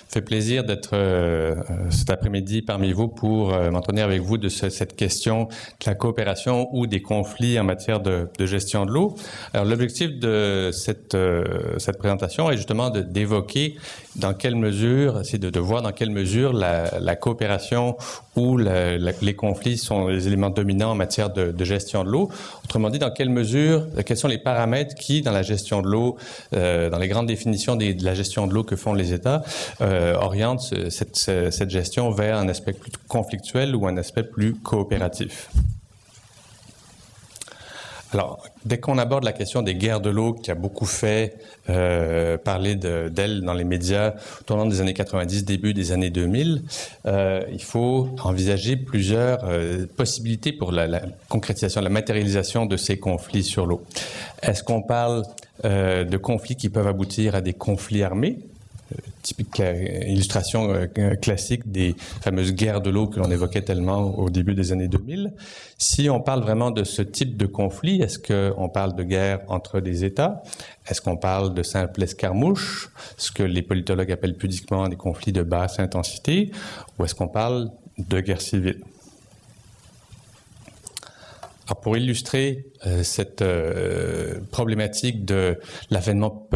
fait plaisir d'être cet après-midi parmi vous pour m'entretenir avec vous de cette question de la coopération ou des conflits en matière de gestion de l'eau. Alors, l'objectif de cette présentation est justement d'évoquer dans quelle mesure, c'est de voir dans quelle mesure la coopération ou les conflits sont les éléments dominants en matière de gestion de l'eau. Autrement dit, dans quelle mesure, quels sont les paramètres qui, dans la gestion de l'eau, dans les grandes définitions de la gestion de l'eau que font les États, orientent cette gestion vers un aspect plus conflictuel ou un aspect plus coopératif. Alors, dès qu'on aborde la question des guerres de l'eau, qui a beaucoup fait parler d'elle dans les médias au tournant des années 90, début des années 2000, il faut envisager plusieurs possibilités pour la concrétisation, la matérialisation de ces conflits sur l'eau. Est-ce qu'on parle de conflits qui peuvent aboutir à des conflits armés? Typique illustration classique des fameuses guerres de l'eau que l'on évoquait tellement au début des années 2000. Si on parle vraiment de ce type de conflit, est-ce qu'on parle de guerre entre des États? Est-ce qu'on parle de simples escarmouches, ce que les politologues appellent pudiquement des conflits de basse intensité, ou est-ce qu'on parle de guerre civile? Alors pour illustrer cette problématique de l'avènement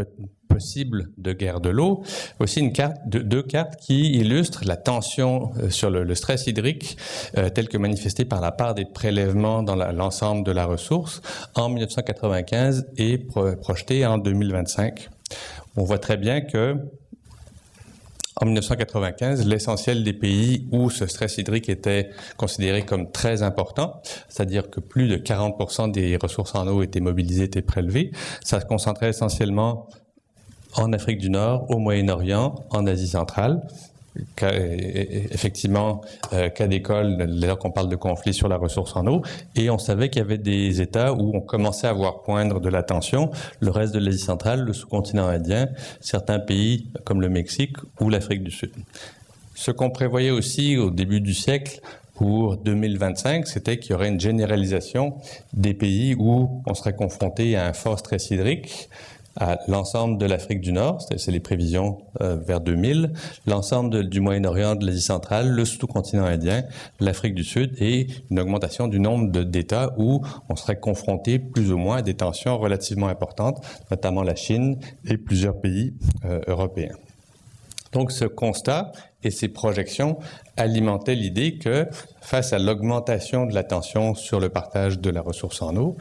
possible de guerre de l'eau, aussi deux cartes qui illustrent la tension sur le stress hydrique tel que manifesté par la part des prélèvements dans l'ensemble de la ressource en 1995 et projeté en 2025. On voit très bien que en 1995, l'essentiel des pays où ce stress hydrique était considéré comme très important, c'est-à-dire que plus de 40% des ressources en eau étaient mobilisées, étaient prélevées, ça se concentrait essentiellement en Afrique du Nord, au Moyen-Orient, en Asie centrale. Effectivement, cas d'école, là qu'on parle de conflits sur la ressource en eau, et on savait qu'il y avait des États où on commençait à voir poindre de la tension, le reste de l'Asie centrale, le sous-continent indien, certains pays comme le Mexique ou l'Afrique du Sud. Ce qu'on prévoyait aussi au début du siècle pour 2025, c'était qu'il y aurait une généralisation des pays où on serait confronté à un fort stress hydrique, à l'ensemble de l'Afrique du Nord, c'est les prévisions vers 2000, l'ensemble du Moyen-Orient, de l'Asie centrale, le sous-continent indien, l'Afrique du Sud et une augmentation du nombre d'États où on serait confronté plus ou moins à des tensions relativement importantes, notamment la Chine et plusieurs pays européens. Donc ce constat et ces projections alimentaient l'idée que face à l'augmentation de la tension sur le partage de la ressource en eau,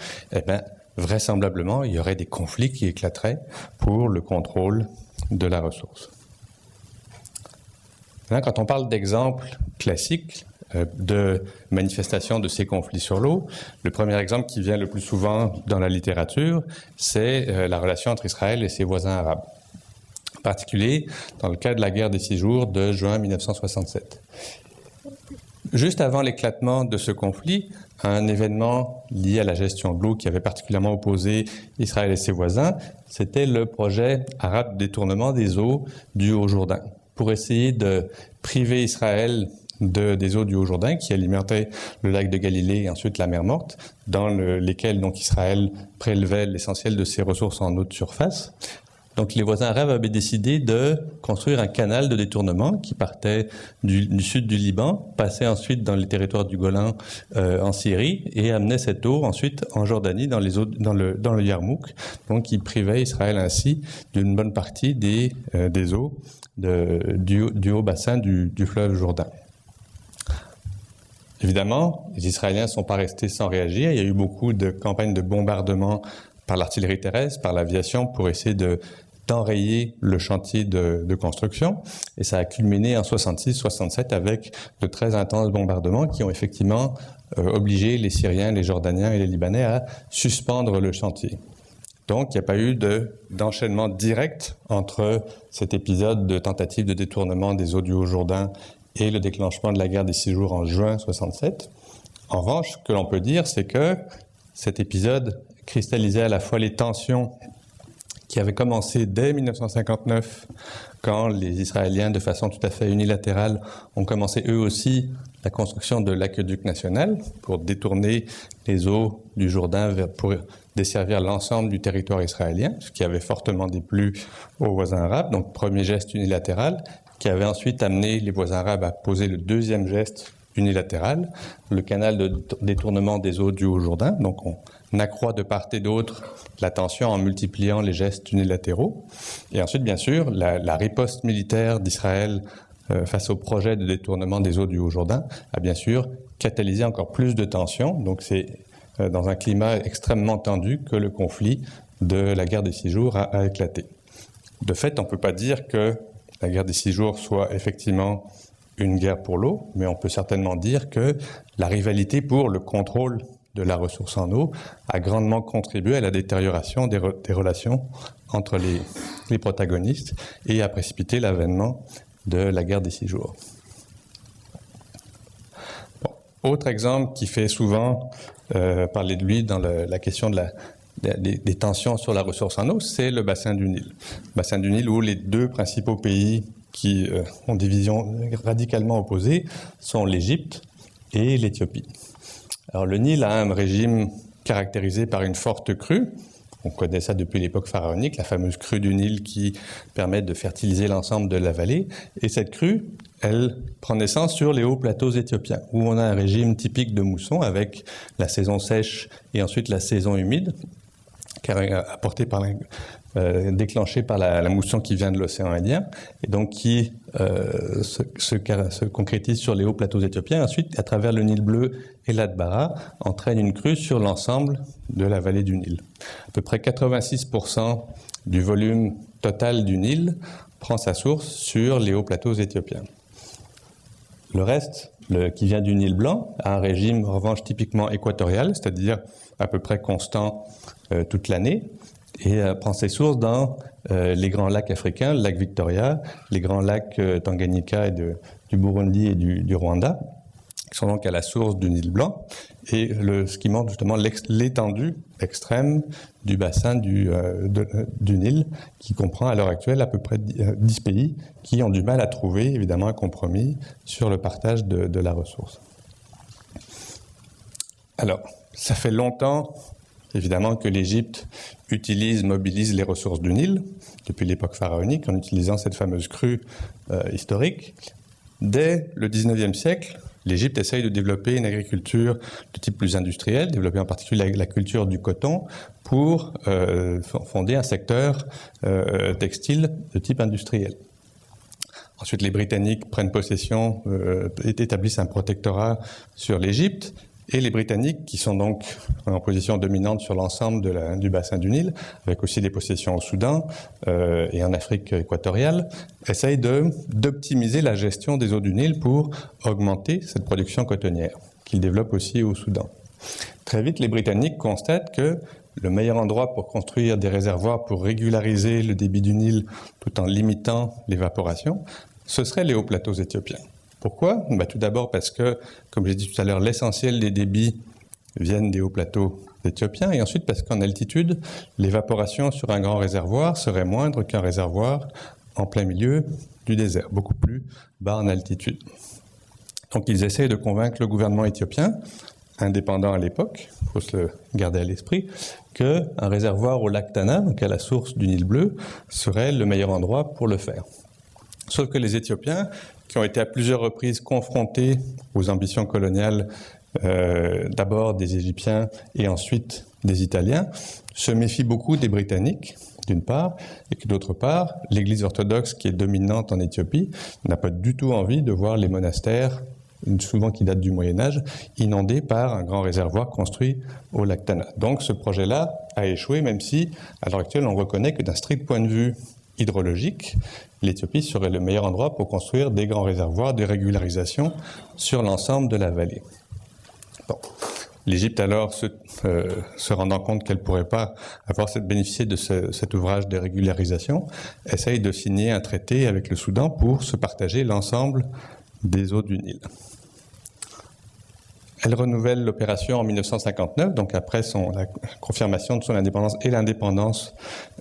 vraisemblablement, il y aurait des conflits qui éclateraient pour le contrôle de la ressource. Quand on parle d'exemples classiques de manifestations de ces conflits sur l'eau, le premier exemple qui vient le plus souvent dans la littérature, c'est la relation entre Israël et ses voisins arabes. En particulier, dans le cas de la guerre des 6 jours de juin 1967. Juste avant l'éclatement de ce conflit, un événement lié à la gestion de l'eau qui avait particulièrement opposé Israël et ses voisins, c'était le projet arabe de détournement des eaux du Haut-Jourdain, pour essayer de priver Israël des eaux du Haut-Jourdain qui alimentaient le lac de Galilée et ensuite la mer Morte, dans lesquelles donc Israël prélevait l'essentiel de ses ressources en eau de surface. Donc les voisins arabes avaient décidé de construire un canal de détournement qui partait du sud du Liban, passait ensuite dans les territoires du Golan en Syrie et amenait cette eau ensuite en Jordanie dans le Yarmouk. Donc qui privait Israël ainsi d'une bonne partie des eaux du haut bassin du fleuve Jourdain. Évidemment, les Israéliens ne sont pas restés sans réagir. Il y a eu beaucoup de campagnes de bombardement par l'artillerie terrestre, par l'aviation, pour essayer d'enrayer le chantier de construction. Et ça a culminé en 66-67 avec de très intenses bombardements qui ont effectivement obligé les Syriens, les Jordaniens et les Libanais à suspendre le chantier. Donc, il n'y a pas eu d'enchaînement direct entre cet épisode de tentative de détournement des eaux du Haut-Jourdain et le déclenchement de la guerre des 6 jours en juin 67. En revanche, ce que l'on peut dire, c'est que cet épisode cristallisait à la fois les tensions qui avaient commencé dès 1959, quand les Israéliens, de façon tout à fait unilatérale, ont commencé eux aussi la construction de l'aqueduc national pour détourner les eaux du Jourdain pour desservir l'ensemble du territoire israélien, ce qui avait fortement déplu aux voisins arabes. Donc, premier geste unilatéral. qui avait ensuite amené les voisins arabes à poser le deuxième geste unilatéral, le canal de détournement des eaux du Haut-Jourdain. Donc on accroît de part et d'autre la tension en multipliant les gestes unilatéraux. Et ensuite, bien sûr, la riposte militaire d'Israël face au projet de détournement des eaux du Haut-Jourdain a bien sûr catalysé encore plus de tensions. Donc c'est dans un climat extrêmement tendu que le conflit de la guerre des 6 jours a éclaté. De fait, on ne peut pas dire que la guerre des 6 jours soit effectivement une guerre pour l'eau, mais on peut certainement dire que la rivalité pour le contrôle de la ressource en eau a grandement contribué à la détérioration des relations entre les protagonistes et a précipité l'avènement de la guerre des 6 jours. Bon. Autre exemple qui fait souvent parler de lui dans la question des tensions sur la ressource en eau, c'est le bassin du Nil. Le bassin du Nil où les deux principaux pays qui ont des visions radicalement opposées sont l'Égypte et l'Éthiopie. Alors le Nil a un régime caractérisé par une forte crue. On connaît ça depuis l'époque pharaonique, la fameuse crue du Nil qui permet de fertiliser l'ensemble de la vallée. Et cette crue, elle prend naissance sur les hauts plateaux éthiopiens, où on a un régime typique de mousson avec la saison sèche et ensuite la saison humide, déclenchée par la mousson qui vient de l'océan Indien, et donc qui se concrétise sur les hauts plateaux éthiopiens. Ensuite, à travers le Nil bleu et l'Atbara, entraîne une crue sur l'ensemble de la vallée du Nil. À peu près 86% du volume total du Nil prend sa source sur les hauts plateaux éthiopiens. Le reste, qui vient du Nil blanc, a un régime en revanche typiquement équatorial, c'est-à-dire à peu près constant toute l'année, et prend ses sources dans les grands lacs africains, le lac Victoria, les grands lacs Tanganyika et du Burundi et du Rwanda, qui sont donc à la source du Nil blanc, et ce qui montre justement l'étendue extrême du bassin du Nil, qui comprend à l'heure actuelle à peu près 10 pays qui ont du mal à trouver évidemment un compromis sur le partage de la ressource. Alors, ça fait longtemps évidemment que l'Égypte mobilise les ressources du Nil, depuis l'époque pharaonique, en utilisant cette fameuse crue historique. Dès le XIXe siècle, l'Égypte essaye de développer une agriculture de type plus industriel, développer en particulier la culture du coton, pour fonder un secteur textile de type industriel. Ensuite, les Britanniques prennent possession, établissent un protectorat sur l'Égypte, et les Britanniques, qui sont donc en position dominante sur l'ensemble du bassin du Nil, avec aussi des possessions au Soudan et en Afrique équatoriale, essayent d'optimiser la gestion des eaux du Nil pour augmenter cette production cotonnière, qu'ils développent aussi au Soudan. Très vite, les Britanniques constatent que le meilleur endroit pour construire des réservoirs pour régulariser le débit du Nil tout en limitant l'évaporation, ce seraient les hauts plateaux éthiopiens. Pourquoi ? Tout d'abord parce que, comme j'ai dit tout à l'heure, l'essentiel des débits viennent des hauts plateaux éthiopiens, et ensuite parce qu'en altitude, l'évaporation sur un grand réservoir serait moindre qu'un réservoir en plein milieu du désert, beaucoup plus bas en altitude. Donc ils essayent de convaincre le gouvernement éthiopien, indépendant à l'époque, il faut se le garder à l'esprit, qu'un réservoir au lac Tana, donc à la source du Nil bleu, serait le meilleur endroit pour le faire. Sauf que les Éthiopiens, qui ont été à plusieurs reprises confrontés aux ambitions coloniales d'abord des Égyptiens et ensuite des Italiens, se méfient beaucoup des Britanniques, d'une part, et que d'autre part, l'Église orthodoxe qui est dominante en Éthiopie n'a pas du tout envie de voir les monastères, souvent qui datent du Moyen-Âge, inondés par un grand réservoir construit au lac Tana. Donc ce projet-là a échoué, même si, à l'heure actuelle, on reconnaît que d'un strict point de vue hydrologique, l'Éthiopie serait le meilleur endroit pour construire des grands réservoirs de régularisation sur l'ensemble de la vallée. Bon. L'Égypte, alors, se rendant compte qu'elle ne pourrait pas bénéficier de cet ouvrage de régularisation, essaye de signer un traité avec le Soudan pour se partager l'ensemble des eaux du Nil. Elle renouvelle l'opération en 1959, donc après la confirmation de son indépendance et l'indépendance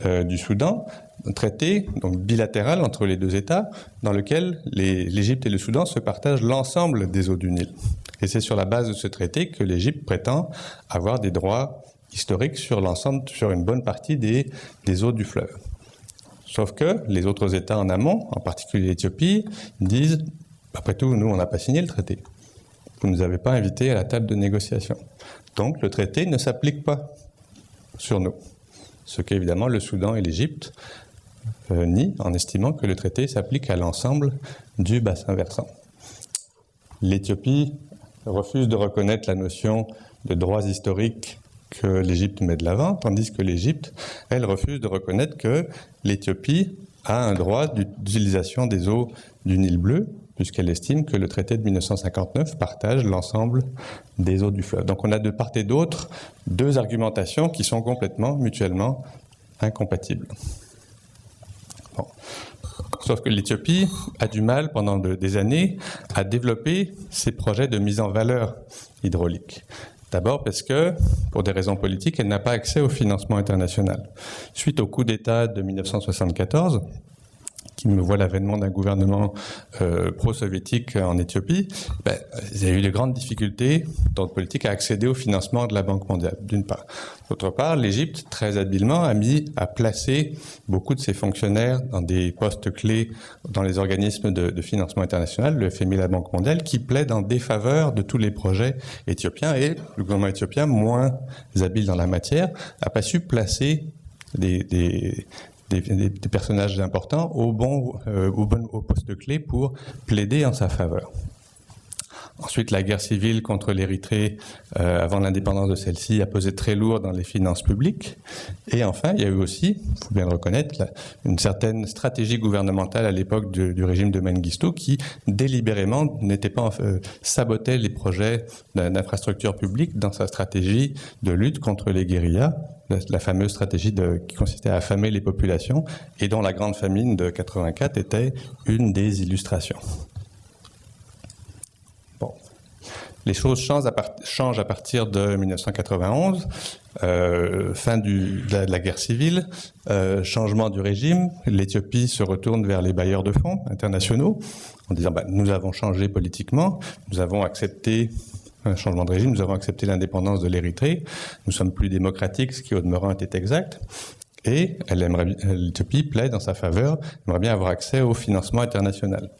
du Soudan, un traité donc bilatéral entre les deux États dans lequel l'Égypte et le Soudan se partagent l'ensemble des eaux du Nil. Et c'est sur la base de ce traité que l'Égypte prétend avoir des droits historiques sur une bonne partie des eaux du fleuve. Sauf que les autres États en amont, en particulier l'Éthiopie, disent « Après tout, nous, on n'a pas signé le traité. Vous ne nous avez pas invités à la table de négociation. Donc, le traité ne s'applique pas sur nous. » Ce qu'évidemment le Soudan et l'Égypte nient en estimant que le traité s'applique à l'ensemble du bassin versant. L'Éthiopie refuse de reconnaître la notion de droits historiques que l'Égypte met de l'avant, tandis que l'Égypte, elle, refuse de reconnaître que l'Éthiopie a un droit d'utilisation des eaux du Nil bleu, puisqu'elle estime que le traité de 1959 partage l'ensemble des eaux du fleuve. Donc on a de part et d'autre deux argumentations qui sont complètement, mutuellement incompatibles. Bon. Sauf que l'Éthiopie a du mal pendant des années à développer ses projets de mise en valeur hydraulique. D'abord parce que, pour des raisons politiques, elle n'a pas accès au financement international. Suite au coup d'État de 1974, qui me voit l'avènement d'un gouvernement pro-soviétique en Éthiopie, il y a eu de grandes difficultés dans le politique à accéder au financement de la Banque mondiale, d'une part. D'autre part, l'Égypte, très habilement, a placé beaucoup de ses fonctionnaires dans des postes clés dans les organismes de financement international, le FMI et la Banque mondiale, qui plaident en défaveur de tous les projets éthiopiens, et le gouvernement éthiopien, moins habile dans la matière, n'a pas su placer des personnages importants au poste clé pour plaider en sa faveur. Ensuite, la guerre civile contre l'Érythrée, avant l'indépendance de celle-ci, a pesé très lourd dans les finances publiques. Et enfin, il y a eu aussi, il faut bien le reconnaître, une certaine stratégie gouvernementale à l'époque du régime de Mengistu qui, délibérément, sabotait les projets d'infrastructures publiques dans sa stratégie de lutte contre les guérillas, la fameuse stratégie qui consistait à affamer les populations et dont la grande famine de 84 était une des illustrations. Bon. Les choses changent à partir de 1991, fin de la guerre civile, changement du régime. L'Éthiopie se retourne vers les bailleurs de fonds internationaux en disant nous avons changé politiquement, nous avons accepté un changement de régime, nous avons accepté l'indépendance de l'Érythrée, nous sommes plus démocratiques, ce qui au demeurant était exact. Et l'Éthiopie plaide en sa faveur, aimerait bien avoir accès au financement international.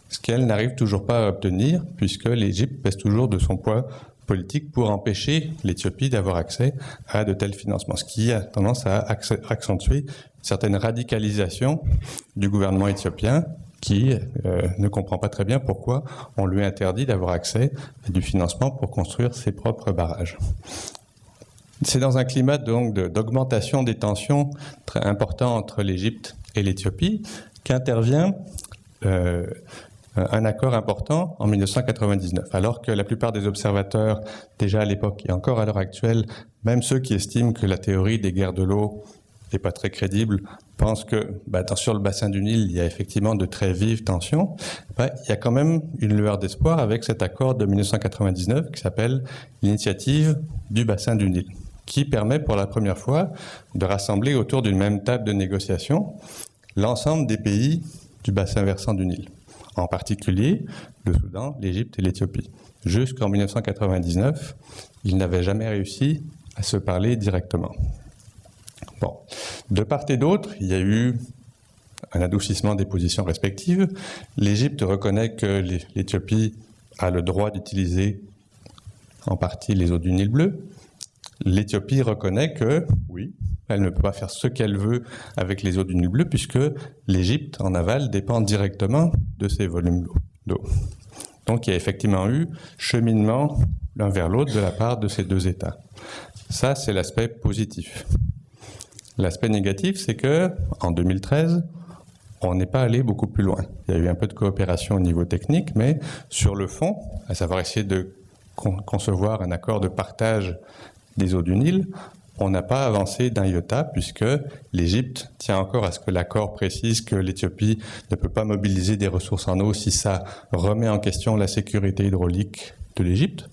Ce qu'elle n'arrive toujours pas à obtenir, puisque l'Égypte pèse toujours de son poids politique pour empêcher l'Éthiopie d'avoir accès à de tels financements, ce qui a tendance à accentuer une certaine radicalisation du gouvernement éthiopien qui ne comprend pas très bien pourquoi on lui interdit d'avoir accès à du financement pour construire ses propres barrages. C'est dans un climat donc d'augmentation des tensions très important entre l'Égypte et l'Éthiopie qu'intervient un accord important en 1999, alors que la plupart des observateurs, déjà à l'époque et encore à l'heure actuelle, même ceux qui estiment que la théorie des guerres de l'eau n'est pas très crédible, pensent que sur le bassin du Nil, il y a effectivement de très vives tensions. Il y a quand même une lueur d'espoir avec cet accord de 1999 qui s'appelle l'initiative du bassin du Nil, qui permet pour la première fois de rassembler autour d'une même table de négociation l'ensemble des pays du bassin versant du Nil, en particulier le Soudan, l'Égypte et l'Éthiopie. Jusqu'en 1999, ils n'avaient jamais réussi à se parler directement. Bon. De part et d'autre, il y a eu un adoucissement des positions respectives. L'Égypte reconnaît que l'Éthiopie a le droit d'utiliser en partie les eaux du Nil bleu. L'Éthiopie reconnaît que, oui, elle ne peut pas faire ce qu'elle veut avec les eaux du Nil bleu puisque l'Égypte, en aval, dépend directement de ces volumes d'eau. Donc il y a effectivement eu cheminement l'un vers l'autre de la part de ces deux États. Ça, c'est l'aspect positif. L'aspect négatif, c'est que en 2013, on n'est pas allé beaucoup plus loin. Il y a eu un peu de coopération au niveau technique, mais sur le fond, à savoir essayer de concevoir un accord de partage des eaux du Nil, on n'a pas avancé d'un iota puisque l'Égypte tient encore à ce que l'accord précise que l'Éthiopie ne peut pas mobiliser des ressources en eau si ça remet en question la sécurité hydraulique de l'Égypte.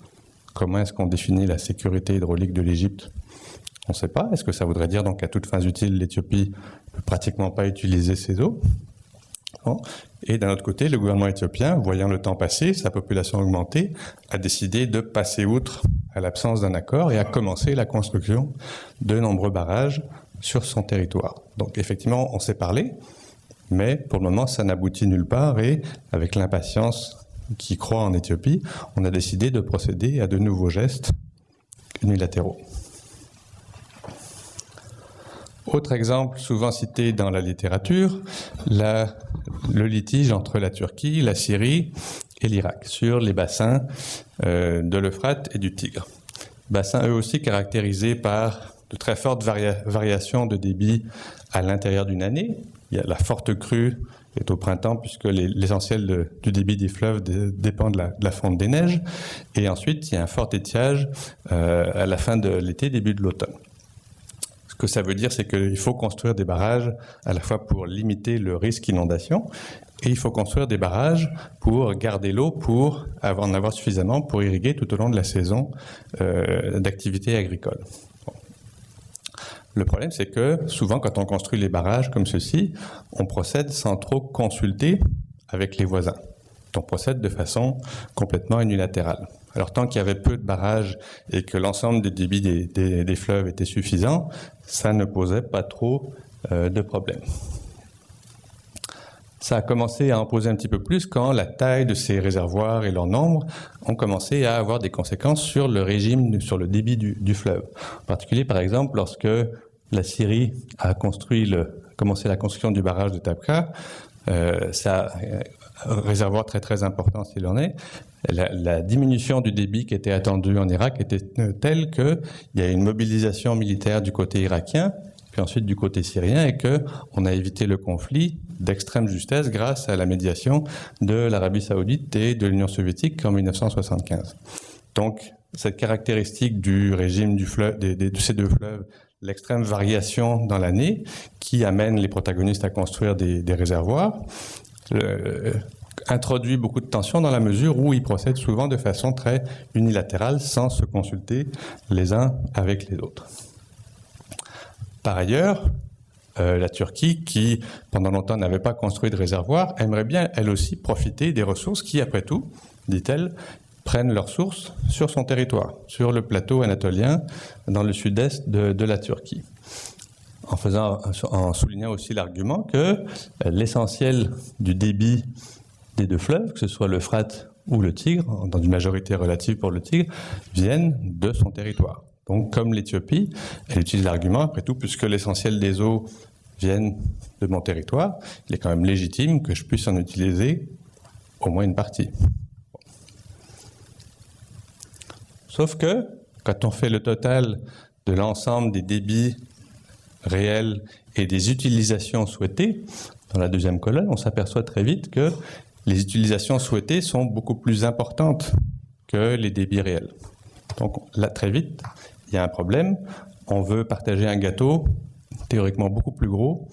Comment est-ce qu'on définit la sécurité hydraulique de l'Égypte ? On ne sait pas. Est-ce que ça voudrait dire donc qu'à toutes fins utiles, l'Éthiopie ne peut pratiquement pas utiliser ses eaux ? Bon. Et d'un autre côté, le gouvernement éthiopien, voyant le temps passer, sa population augmenter, a décidé de passer outre à l'absence d'un accord et a commencé la construction de nombreux barrages sur son territoire. Donc effectivement, on s'est parlé, mais pour le moment, ça n'aboutit nulle part et avec l'impatience qui croît en Éthiopie, on a décidé de procéder à de nouveaux gestes unilatéraux. Autre exemple souvent cité dans la littérature, le litige entre la Turquie, la Syrie et l'Irak sur les bassins de l'Euphrate et du Tigre. Bassins eux aussi caractérisés par de très fortes variations de débit à l'intérieur d'une année. Il y a la forte crue est au printemps puisque l'essentiel du débit des fleuves dépend de la fonte des neiges. Et ensuite, il y a un fort étiage à la fin de l'été, début de l'automne. Ce que ça veut dire, c'est qu'il faut construire des barrages à la fois pour limiter le risque d'inondation et il faut construire des barrages pour garder l'eau, pour en avoir suffisamment pour irriguer tout au long de la saison d'activité agricole. Bon. Le problème, c'est que souvent, quand on construit les barrages comme ceci, on procède sans trop consulter avec les voisins. On procède de façon complètement unilatérale. Alors, tant qu'il y avait peu de barrages et que l'ensemble des débits des fleuves était suffisant, ça ne posait pas trop de problèmes. Ça a commencé à en poser un petit peu plus quand la taille de ces réservoirs et leur nombre ont commencé à avoir des conséquences sur le régime, sur le débit du fleuve. En particulier, par exemple, lorsque la Syrie a commencé la construction du barrage de Tabqa, ça un réservoir très très important s'il en est. La diminution du débit qui était attendue en Irak était telle qu'il y a une mobilisation militaire du côté irakien, puis ensuite du côté syrien, et qu'on a évité le conflit d'extrême justesse grâce à la médiation de l'Arabie saoudite et de l'Union soviétique en 1975. Donc, cette caractéristique du régime du fleuve, de ces deux fleuves, l'extrême variation dans l'année, qui amène les protagonistes à construire des réservoirs, introduit beaucoup de tensions dans la mesure où ils procèdent souvent de façon très unilatérale, sans se consulter les uns avec les autres. Par ailleurs, la Turquie, qui pendant longtemps n'avait pas construit de réservoir, aimerait bien elle aussi profiter des ressources qui, après tout, dit-elle, prennent leurs sources sur son territoire, sur le plateau anatolien, dans le sud-est de la Turquie. En soulignant aussi l'argument que l'essentiel du débit des deux fleuves, que ce soit l'Euphrate ou le Tigre, dans une majorité relative pour le Tigre, viennent de son territoire. Donc, comme l'Éthiopie, elle utilise l'argument, après tout, puisque l'essentiel des eaux viennent de mon territoire, il est quand même légitime que je puisse en utiliser au moins une partie. Sauf que, quand on fait le total de l'ensemble des débits réels et des utilisations souhaitées, dans la deuxième colonne, on s'aperçoit très vite que les utilisations souhaitées sont beaucoup plus importantes que les débits réels. Donc là, très vite, il y a un problème. On veut partager un gâteau théoriquement beaucoup plus gros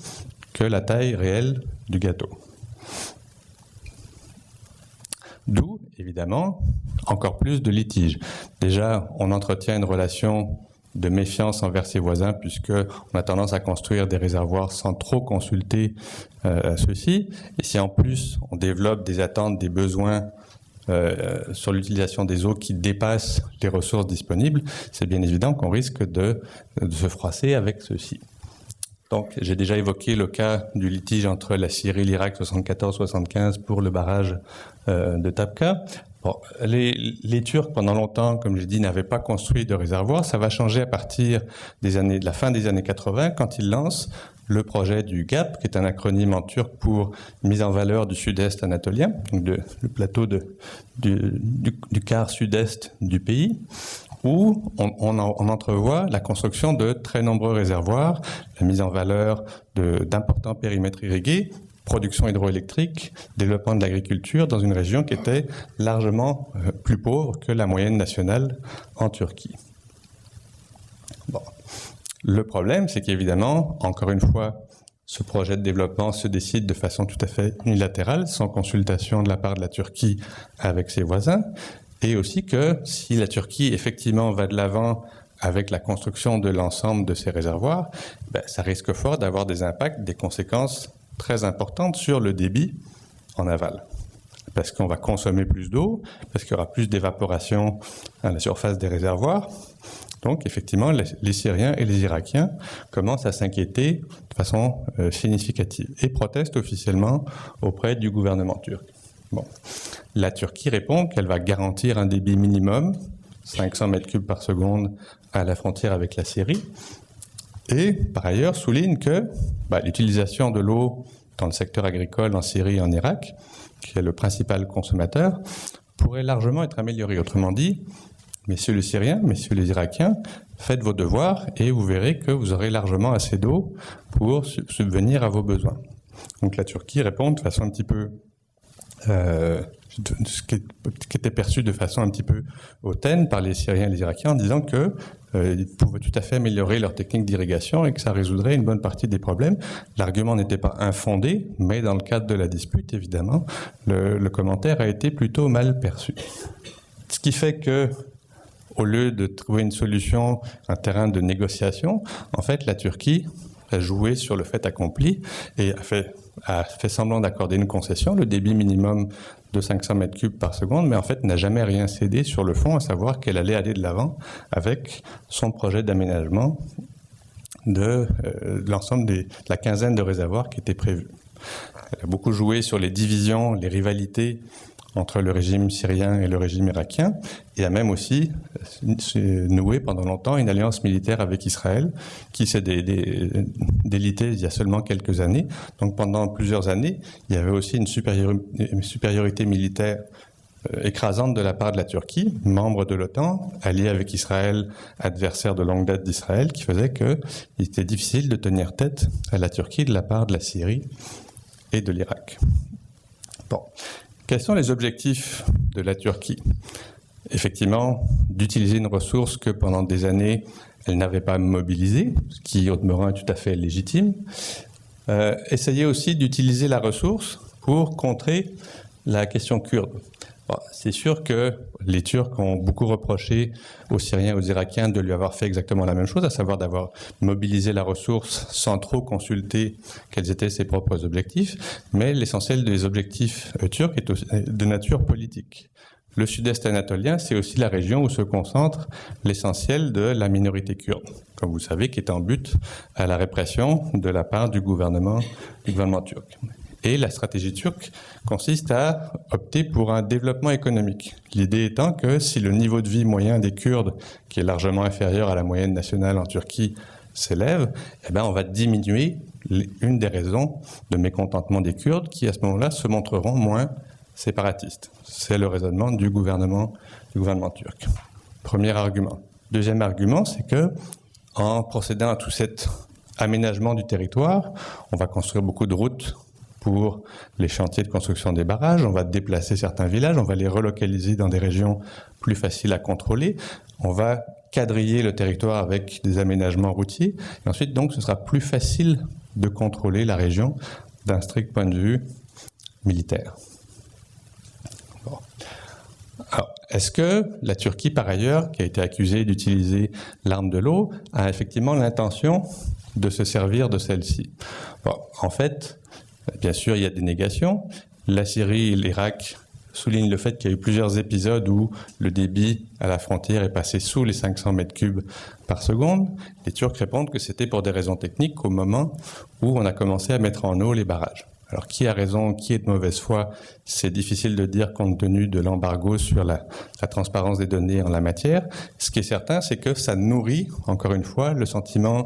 que la taille réelle du gâteau. D'où, évidemment, encore plus de litiges. Déjà, on entretient une relation de méfiance envers ses voisins, puisqu'on a tendance à construire des réservoirs sans trop consulter ceux-ci. Et si en plus on développe des attentes, des besoins sur l'utilisation des eaux qui dépassent les ressources disponibles, c'est bien évident qu'on risque de se froisser avec ceux-ci. Donc, j'ai déjà évoqué le cas du litige entre la Syrie et l'Irak 74-75 pour le barrage de Tabqa. Bon, les Turcs, pendant longtemps, comme j'ai dit, n'avaient pas construit de réservoir. Ça va changer à partir de la fin des années 80, quand ils lancent le projet du GAP, qui est un acronyme en turc pour mise en valeur du sud-est anatolien, donc le plateau du quart sud-est du pays, où on entrevoit la construction de très nombreux réservoirs, la mise en valeur d'importants périmètres irrigués, production hydroélectrique, développement de l'agriculture dans une région qui était largement plus pauvre que la moyenne nationale en Turquie. Bon. Le problème, c'est qu'évidemment, encore une fois, ce projet de développement se décide de façon tout à fait unilatérale, sans consultation de la part de la Turquie avec ses voisins, et aussi que si la Turquie effectivement va de l'avant avec la construction de l'ensemble de ces réservoirs, ça risque fort d'avoir des impacts, des conséquences très importantes sur le débit en aval. Parce qu'on va consommer plus d'eau, parce qu'il y aura plus d'évaporation à la surface des réservoirs, Donc, effectivement, les Syriens et les Irakiens commencent à s'inquiéter de façon significative et protestent officiellement auprès du gouvernement turc. Bon. La Turquie répond qu'elle va garantir un débit minimum, 500 mètres cubes par seconde, à la frontière avec la Syrie. Et, par ailleurs, souligne que l'utilisation de l'eau dans le secteur agricole en Syrie et en Irak, qui est le principal consommateur, pourrait largement être améliorée. Autrement dit, messieurs les Syriens, messieurs les Irakiens, faites vos devoirs et vous verrez que vous aurez largement assez d'eau pour subvenir à vos besoins. Donc la Turquie répond de façon un petit peu... ce qui était perçu de façon un petit peu hautaine par les Syriens et les Irakiens en disant qu'ils pouvaient tout à fait améliorer leur technique d'irrigation et que ça résoudrait une bonne partie des problèmes. L'argument n'était pas infondé, mais dans le cadre de la dispute, évidemment, le commentaire a été plutôt mal perçu. Ce qui fait que, au lieu de trouver une solution, un terrain de négociation, en fait, la Turquie a joué sur le fait accompli et a fait semblant d'accorder une concession, le débit minimum de 500 mètres cubes par seconde, mais en fait n'a jamais rien cédé sur le fond, à savoir qu'elle allait aller de l'avant avec son projet d'aménagement de l'ensemble de la quinzaine de réservoirs qui étaient prévus. Elle a beaucoup joué sur les divisions, les rivalités entre le régime syrien et le régime irakien, et a même aussi noué pendant longtemps une alliance militaire avec Israël, qui s'est délitée il y a seulement quelques années. Donc pendant plusieurs années, il y avait aussi une supériorité militaire écrasante de la part de la Turquie, membre de l'OTAN, allié avec Israël, adversaire de longue date d'Israël, qui faisait qu'il était difficile de tenir tête à la Turquie de la part de la Syrie et de l'Irak. Bon. Quels sont les objectifs de la Turquie? Effectivement, d'utiliser une ressource que pendant des années, elle n'avait pas mobilisée, ce qui, au demeurant, est tout à fait légitime. Essayer aussi d'utiliser la ressource pour contrer la question kurde. Bon, c'est sûr que les Turcs ont beaucoup reproché aux Syriens et aux Irakiens de lui avoir fait exactement la même chose, à savoir d'avoir mobilisé la ressource sans trop consulter quels étaient ses propres objectifs, mais l'essentiel des objectifs turcs est de nature politique. Le sud-est anatolien, c'est aussi la région où se concentre l'essentiel de la minorité kurde, comme vous savez, qui est en but à la répression de la part du gouvernement turc. Et la stratégie turque consiste à opter pour un développement économique. L'idée étant que si le niveau de vie moyen des Kurdes, qui est largement inférieur à la moyenne nationale en Turquie, s'élève, eh bien on va diminuer une des raisons de mécontentement des Kurdes qui, à ce moment-là, se montreront moins séparatistes. C'est le raisonnement du gouvernement turc. Premier argument. Deuxième argument, c'est que en procédant à tout cet aménagement du territoire, on va construire beaucoup de routes pour les chantiers de construction des barrages, on va déplacer certains villages, on va les relocaliser dans des régions plus faciles à contrôler, on va quadriller le territoire avec des aménagements routiers, et ensuite donc ce sera plus facile de contrôler la région d'un strict point de vue militaire. Bon. Alors, est-ce que la Turquie, par ailleurs, qui a été accusée d'utiliser l'arme de l'eau, a effectivement l'intention de se servir de celle-ci? Bon, en fait, bien sûr, il y a des négations. La Syrie et l'Irak soulignent le fait qu'il y a eu plusieurs épisodes où le débit à la frontière est passé sous les 500 mètres cubes par seconde. Les Turcs répondent que c'était pour des raisons techniques au moment où on a commencé à mettre en eau les barrages. Alors, qui a raison, qui est de mauvaise foi, c'est difficile de dire compte tenu de l'embargo sur la transparence des données en la matière. Ce qui est certain, c'est que ça nourrit, encore une fois, le sentiment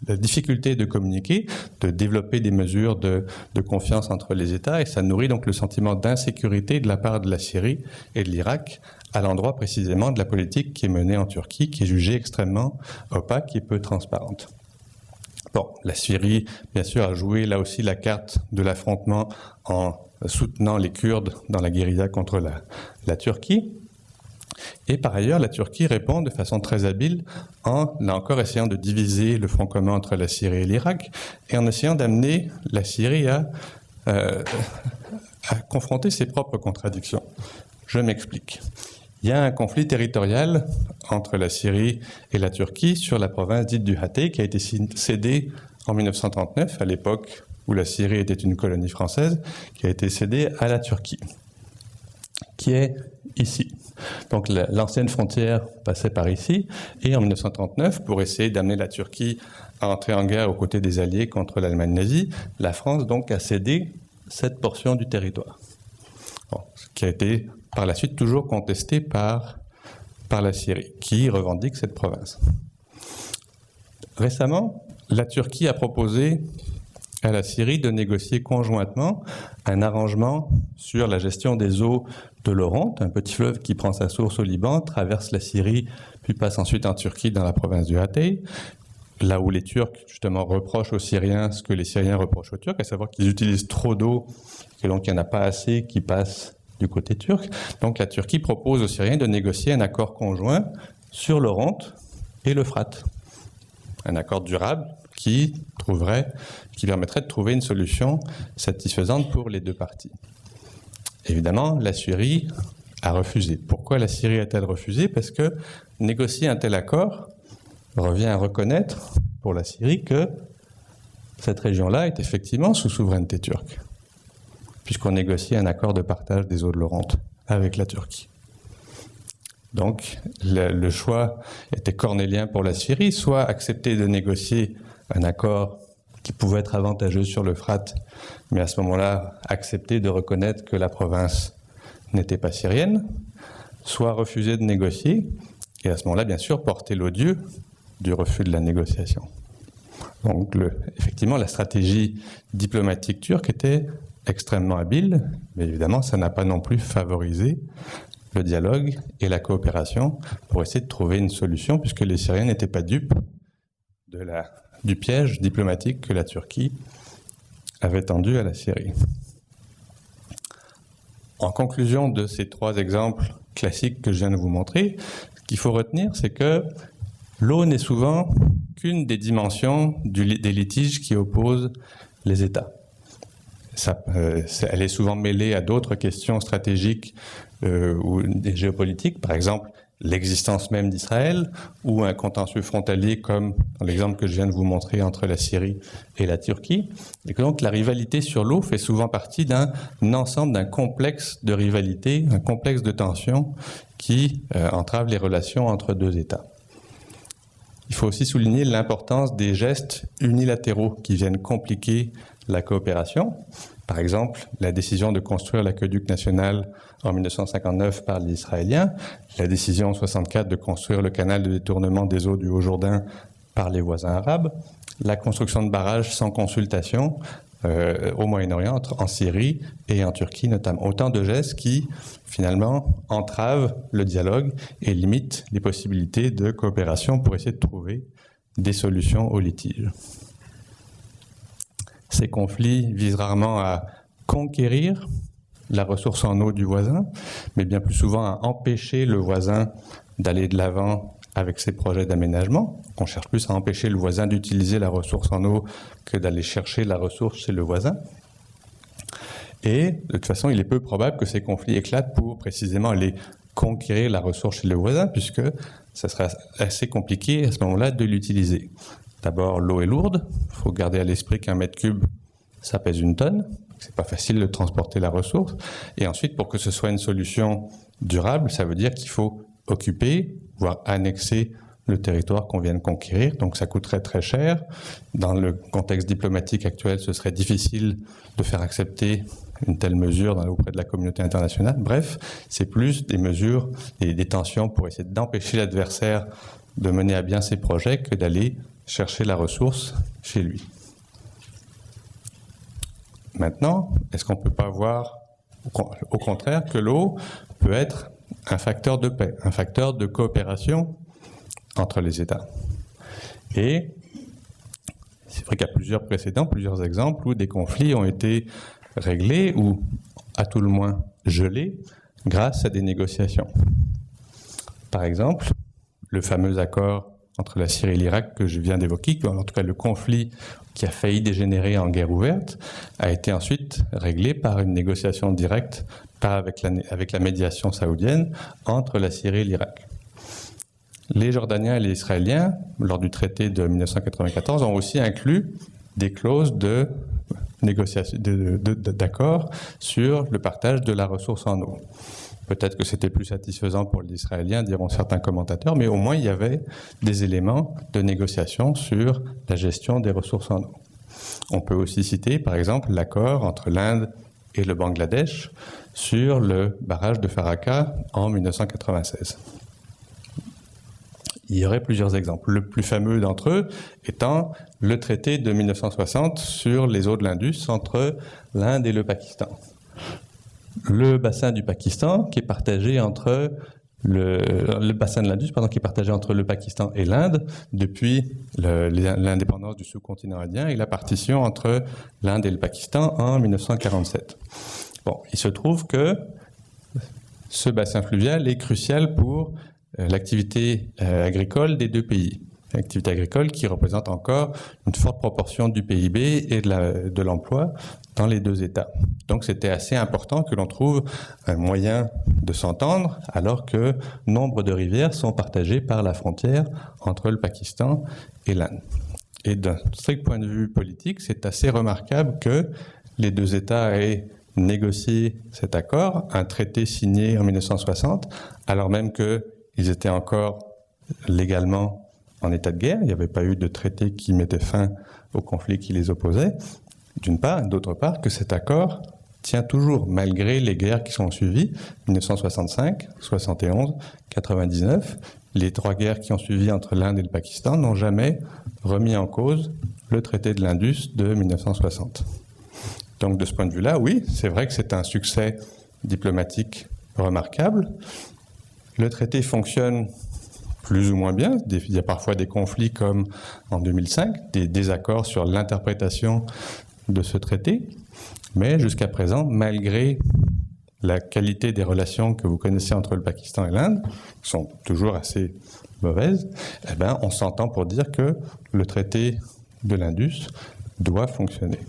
la difficulté de communiquer, de développer des mesures de confiance entre les États, et ça nourrit donc le sentiment d'insécurité de la part de la Syrie et de l'Irak à l'endroit précisément de la politique qui est menée en Turquie, qui est jugée extrêmement opaque et peu transparente. Bon, la Syrie, bien sûr, a joué là aussi la carte de l'affrontement en soutenant les Kurdes dans la guérilla contre la Turquie. Et par ailleurs, la Turquie répond de façon très habile en, là encore, essayant de diviser le front commun entre la Syrie et l'Irak et en essayant d'amener la Syrie à confronter ses propres contradictions. Je m'explique. Il y a un conflit territorial entre la Syrie et la Turquie sur la province dite du Hatay qui a été cédée en 1939, à l'époque où la Syrie était une colonie française, qui a été cédée à la Turquie, qui est ici. Donc l'ancienne frontière passait par ici, et en 1939, pour essayer d'amener la Turquie à entrer en guerre aux côtés des Alliés contre l'Allemagne nazie, la France donc a cédé cette portion du territoire, ce qui a été par la suite toujours contesté par la Syrie, qui revendique cette province. Récemment, la Turquie a proposé à la Syrie de négocier conjointement un arrangement sur la gestion des eaux de l'Oronte, un petit fleuve qui prend sa source au Liban, traverse la Syrie, puis passe ensuite en Turquie dans la province du Hatay, là où les Turcs justement reprochent aux Syriens ce que les Syriens reprochent aux Turcs, à savoir qu'ils utilisent trop d'eau et donc il n'y en a pas assez qui passe du côté turc. Donc la Turquie propose aux Syriens de négocier un accord conjoint sur l'Oronte et l'Euphrate. Un accord durable qui permettrait de trouver une solution satisfaisante pour les deux parties. Évidemment, la Syrie a refusé. Pourquoi la Syrie a-t-elle refusé? Parce que négocier un tel accord revient à reconnaître pour la Syrie que cette région-là est effectivement sous souveraineté turque, puisqu'on négocie un accord de partage des eaux de l'Oronte avec la Turquie. Donc, le choix était cornélien pour la Syrie, soit accepter de négocier un accord qui pouvait être avantageux sur l'Euphrate, mais à ce moment-là, accepter de reconnaître que la province n'était pas syrienne, soit refuser de négocier, et à ce moment-là, bien sûr, porter l'odieux du refus de la négociation. Donc, effectivement, la stratégie diplomatique turque était extrêmement habile, mais évidemment, ça n'a pas non plus favorisé le dialogue et la coopération pour essayer de trouver une solution, puisque les Syriens n'étaient pas dupes du piège diplomatique que la Turquie avait tendu à la Syrie. En conclusion de ces trois exemples classiques que je viens de vous montrer, ce qu'il faut retenir, c'est que l'eau n'est souvent qu'une des dimensions des litiges qui opposent les États. Elle est souvent mêlée à d'autres questions stratégiques ou géopolitiques, par exemple l'existence même d'Israël, ou un contentieux frontalier comme dans l'exemple que je viens de vous montrer entre la Syrie et la Turquie. Et que donc la rivalité sur l'eau fait souvent partie d'un ensemble, d'un complexe de rivalité, un complexe de tensions qui entrave les relations entre deux États. Il faut aussi souligner l'importance des gestes unilatéraux qui viennent compliquer la coopération. Par exemple, la décision de construire l'aqueduc national en 1959 par les Israéliens, la décision en 1964 de construire le canal de détournement des eaux du Haut-Jourdain par les voisins arabes, la construction de barrages sans consultation au Moyen-Orient, en Syrie et en Turquie notamment. Autant de gestes qui, finalement, entravent le dialogue et limitent les possibilités de coopération pour essayer de trouver des solutions aux litiges. Ces conflits visent rarement à conquérir la ressource en eau du voisin, mais bien plus souvent à empêcher le voisin d'aller de l'avant avec ses projets d'aménagement. On cherche plus à empêcher le voisin d'utiliser la ressource en eau que d'aller chercher la ressource chez le voisin. Et de toute façon, il est peu probable que ces conflits éclatent pour précisément aller conquérir la ressource chez le voisin, puisque ça sera assez compliqué à ce moment-là de l'utiliser. D'abord, l'eau est lourde. Il faut garder à l'esprit qu'un mètre cube, ça pèse 1 tonne. C'est pas facile de transporter la ressource. Et ensuite, pour que ce soit une solution durable, ça veut dire qu'il faut occuper, voire annexer le territoire qu'on vient de conquérir. Donc ça coûterait très cher. Dans le contexte diplomatique actuel, ce serait difficile de faire accepter une telle mesure auprès de la communauté internationale. Bref, c'est plus des mesures et des tensions pour essayer d'empêcher l'adversaire de mener à bien ses projets que d'aller chercher la ressource chez lui. Maintenant, est-ce qu'on ne peut pas voir, au contraire, que l'eau peut être un facteur de paix, un facteur de coopération entre les États? Et c'est vrai qu'il y a plusieurs exemples où des conflits ont été réglés ou, à tout le moins, gelés grâce à des négociations. Par exemple, le fameux accord entre la Syrie et l'Irak que je viens d'évoquer, en tout cas le conflit qui a failli dégénérer en guerre ouverte, a été ensuite réglé par une négociation directe, avec la médiation saoudienne, entre la Syrie et l'Irak. Les Jordaniens et les Israéliens, lors du traité de 1994, ont aussi inclus des clauses de négociation, d'accord sur le partage de la ressource en eau. Peut-être que c'était plus satisfaisant pour les Israéliens, diront certains commentateurs, mais au moins il y avait des éléments de négociation sur la gestion des ressources en eau. On peut aussi citer, par exemple, l'accord entre l'Inde et le Bangladesh sur le barrage de Farakka en 1996. Il y aurait plusieurs exemples. Le plus fameux d'entre eux étant le traité de 1960 sur les eaux de l'Indus entre l'Inde et le Pakistan. Le bassin du Pakistan qui est partagé entre le bassin de l'Indus, qui est partagé entre le Pakistan et l'Inde depuis l'indépendance du sous-continent indien et la partition entre l'Inde et le Pakistan en 1947. Bon, il se trouve que ce bassin fluvial est crucial pour l'activité agricole des deux pays. L'activité agricole qui représente encore une forte proportion du PIB et de l'emploi dans les deux États. Donc c'était assez important que l'on trouve un moyen de s'entendre alors que nombre de rivières sont partagées par la frontière entre le Pakistan et l'Inde. Et d'un strict point de vue politique, c'est assez remarquable que les deux États aient négocié cet accord, un traité signé en 1960, alors même qu'ils étaient encore légalement en état de guerre. Il n'y avait pas eu de traité qui mettait fin au conflit qui les opposait, d'une part, et d'autre part, que cet accord tient toujours, malgré les guerres qui sont suivies, 1965, 71, 99. Les 3 guerres qui ont suivi entre l'Inde et le Pakistan n'ont jamais remis en cause le traité de l'Indus de 1960. Donc de ce point de vue-là, oui, c'est vrai que c'est un succès diplomatique remarquable. Le traité fonctionne plus ou moins bien. Il y a parfois des conflits comme en 2005, des désaccords sur l'interprétation de ce traité. Mais jusqu'à présent, malgré la qualité des relations que vous connaissez entre le Pakistan et l'Inde, qui sont toujours assez mauvaises, eh ben, on s'entend pour dire que le traité de l'Indus doit fonctionner.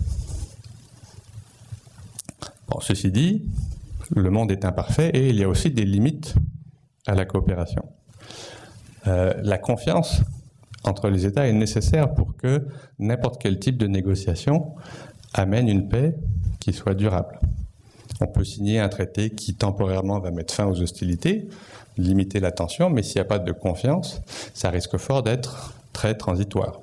Bon, ceci dit, le monde est imparfait et il y a aussi des limites à la coopération. La confiance entre les États est nécessaire pour que n'importe quel type de négociation amène une paix qui soit durable. On peut signer un traité qui temporairement va mettre fin aux hostilités, limiter la tension, mais s'il n'y a pas de confiance, ça risque fort d'être très transitoire.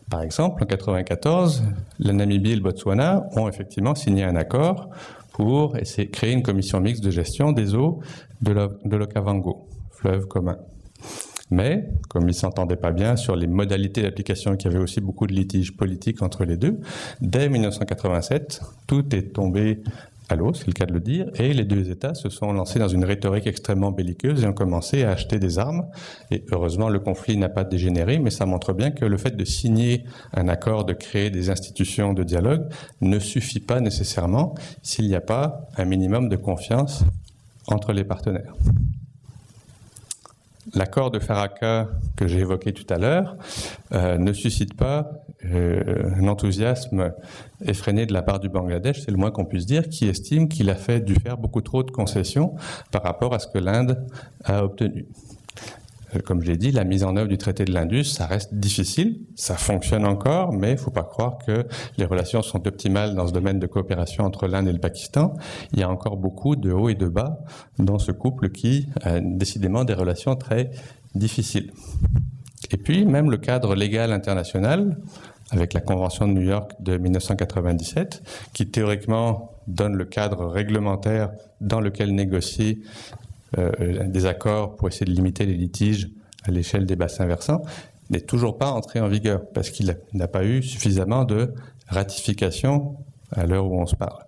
Par exemple, en 1994, la Namibie et le Botswana ont effectivement signé un accord pour essayer de créer une commission mixte de gestion des eaux de l'Okavango, fleuve commun. Mais, comme ils ne s'entendaient pas bien sur les modalités d'application et qu'il y avait aussi beaucoup de litiges politiques entre les deux, dès 1987, tout est tombé à l'eau, c'est le cas de le dire, et les deux États se sont lancés dans une rhétorique extrêmement belliqueuse et ont commencé à acheter des armes. Et heureusement, le conflit n'a pas dégénéré, mais ça montre bien que le fait de signer un accord, de créer des institutions de dialogue, ne suffit pas nécessairement s'il n'y a pas un minimum de confiance entre les partenaires. L'accord de Farakka que j'ai évoqué tout à l'heure ne suscite pas un enthousiasme effréné de la part du Bangladesh, c'est le moins qu'on puisse dire, qui estime qu'il a dû faire beaucoup trop de concessions par rapport à ce que l'Inde a obtenu. Comme je l'ai dit, la mise en œuvre du traité de l'Indus, ça reste difficile, ça fonctionne encore, mais il ne faut pas croire que les relations sont optimales dans ce domaine de coopération entre l'Inde et le Pakistan. Il y a encore beaucoup de hauts et de bas dans ce couple qui a décidément des relations très difficiles. Et puis, même le cadre légal international, avec la Convention de New York de 1997, qui théoriquement donne le cadre réglementaire dans lequel négocier des accords pour essayer de limiter les litiges à l'échelle des bassins versants, n'est toujours pas entré en vigueur parce qu'il n'a pas eu suffisamment de ratification à l'heure où on se parle.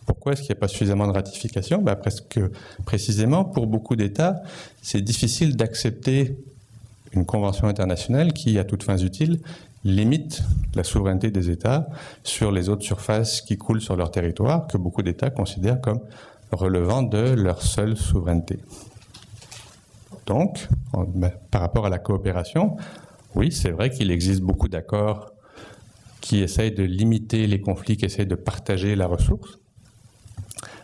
Pourquoi est-ce qu'il n'y a pas suffisamment de ratification ? Parce que précisément, pour beaucoup d'États, c'est difficile d'accepter une convention internationale qui, à toutes fins utiles, limite la souveraineté des États sur les eaux de surface qui coulent sur leur territoire, que beaucoup d'États considèrent comme relevant de leur seule souveraineté. Donc, par rapport à la coopération, oui, c'est vrai qu'il existe beaucoup d'accords qui essayent de limiter les conflits, qui essayent de partager la ressource,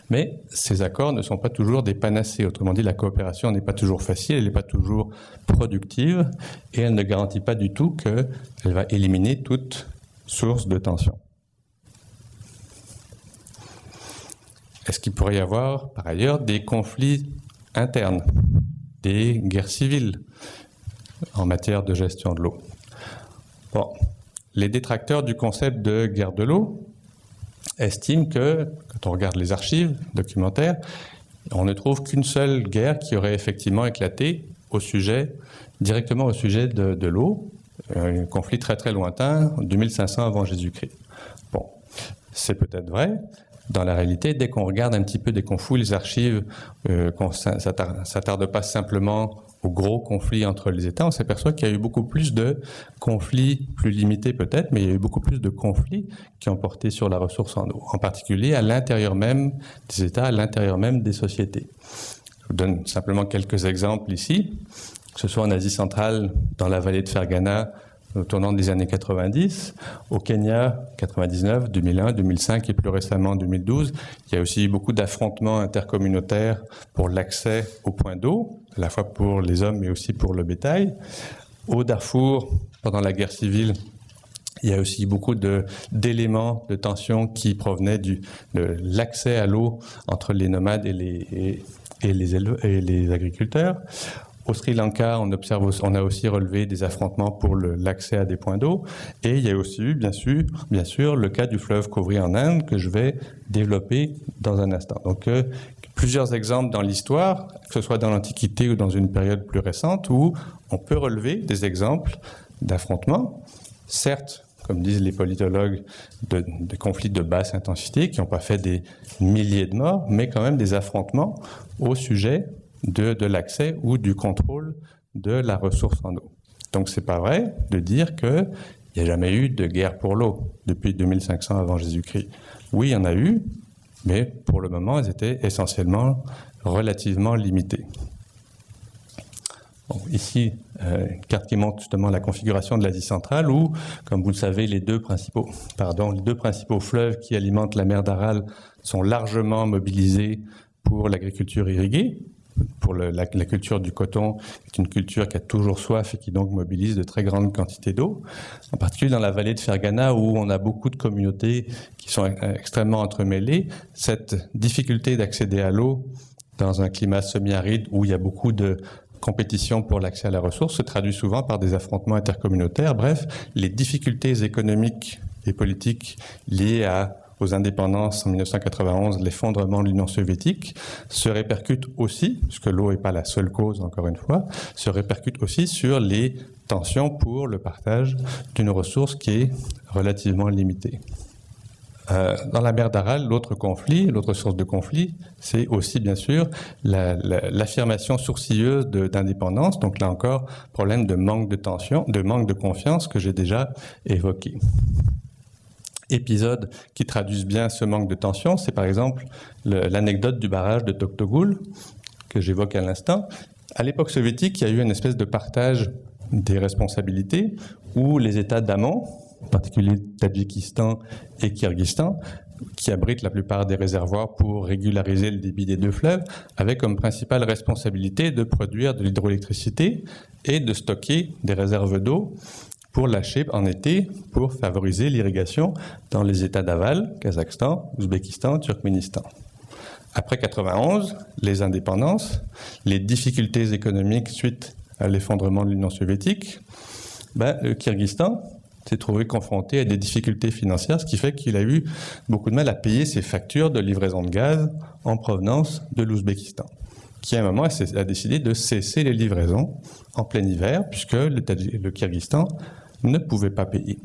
mais ces accords ne sont pas toujours des panacées. Autrement dit, la coopération n'est pas toujours facile, elle n'est pas toujours productive, et elle ne garantit pas du tout qu'elle va éliminer toute source de tension. est-ce qu'il pourrait y avoir, par ailleurs, des conflits internes, des guerres civiles en matière de gestion de l'eau? Bon, les détracteurs du concept de guerre de l'eau estiment que, quand on regarde les archives documentaires, on ne trouve qu'une seule guerre qui aurait effectivement éclaté directement au sujet de l'eau, un conflit très très lointain, 2500 avant Jésus-Christ. Bon, c'est peut-être vrai. Dans la réalité, dès qu'on regarde un petit peu, dès qu'on fouille les archives, qu'on ne s'attarde pas simplement aux gros conflits entre les États, on s'aperçoit qu'il y a eu beaucoup plus de conflits, plus limités peut-être, mais il y a eu beaucoup plus de conflits qui ont porté sur la ressource en eau, en particulier à l'intérieur même des États, à l'intérieur même des sociétés. Je vous donne simplement quelques exemples ici, que ce soit en Asie centrale, dans la vallée de Fergana, au tournant des années 90, au Kenya, 99, 2001, 2005 et plus récemment 2012. Il y a aussi eu beaucoup d'affrontements intercommunautaires pour l'accès aux points d'eau, à la fois pour les hommes mais aussi pour le bétail. Au Darfour, pendant la guerre civile, il y a aussi beaucoup d'éléments de tension qui provenaient de l'accès à l'eau entre les nomades et les agriculteurs. Au Sri Lanka, on a aussi relevé des affrontements pour l'accès à des points d'eau. Et il y a aussi eu, bien sûr, le cas du fleuve Kovri en Inde que je vais développer dans un instant. Donc, plusieurs exemples dans l'histoire, que ce soit dans l'Antiquité ou dans une période plus récente, où on peut relever des exemples d'affrontements, certes, comme disent les politologues, de conflits de basse intensité qui n'ont pas fait des milliers de morts, mais quand même des affrontements au sujet de l'accès ou du contrôle de la ressource en eau. Donc c'est pas vrai de dire qu'il n'y a jamais eu de guerre pour l'eau depuis 2500 avant Jésus-Christ. Oui, il y en a eu, mais pour le moment, elles étaient essentiellement relativement limitées. Bon, ici, une carte qui montre justement la configuration de l'Asie centrale où, comme vous le savez, les deux principaux fleuves qui alimentent la mer d'Aral sont largement mobilisés pour l'agriculture irriguée, pour la culture du coton, qui est une culture qui a toujours soif et qui donc mobilise de très grandes quantités d'eau. En particulier dans la vallée de Fergana, où on a beaucoup de communautés qui sont extrêmement entremêlées, cette difficulté d'accéder à l'eau dans un climat semi-aride où il y a beaucoup de compétition pour l'accès à la ressource se traduit souvent par des affrontements intercommunautaires. Bref, les difficultés économiques et politiques liées aux indépendances en 1991, l'effondrement de l'Union soviétique, se répercute aussi, puisque l'eau n'est pas la seule cause, encore une fois, se répercute aussi sur les tensions pour le partage d'une ressource qui est relativement limitée. Dans la mer d'Aral, l'autre source de conflit, c'est aussi bien sûr l'affirmation sourcilleuse d'indépendance. Donc là encore, problème de manque de tension, de manque de confiance que j'ai déjà évoqué. Épisodes qui traduisent bien ce manque de tension, c'est par exemple l'anecdote du barrage de Toktogul que j'évoque à l'instant. À l'époque soviétique, il y a eu une espèce de partage des responsabilités où les États d'amont, en particulier Tadjikistan et Kirghizistan, qui abritent la plupart des réservoirs pour régulariser le débit des deux fleuves, avaient comme principale responsabilité de produire de l'hydroélectricité et de stocker des réserves d'eau pour lâcher en été, pour favoriser l'irrigation dans les États d'aval, Kazakhstan, Ouzbékistan, Turkménistan. Après 91, les indépendances, les difficultés économiques suite à l'effondrement de l'Union soviétique, le Kirghizistan s'est trouvé confronté à des difficultés financières, ce qui fait qu'il a eu beaucoup de mal à payer ses factures de livraison de gaz en provenance de l'Ouzbékistan, qui à un moment a décidé de cesser les livraisons en plein hiver, puisque le Kirghizistan ne pouvait pas payer.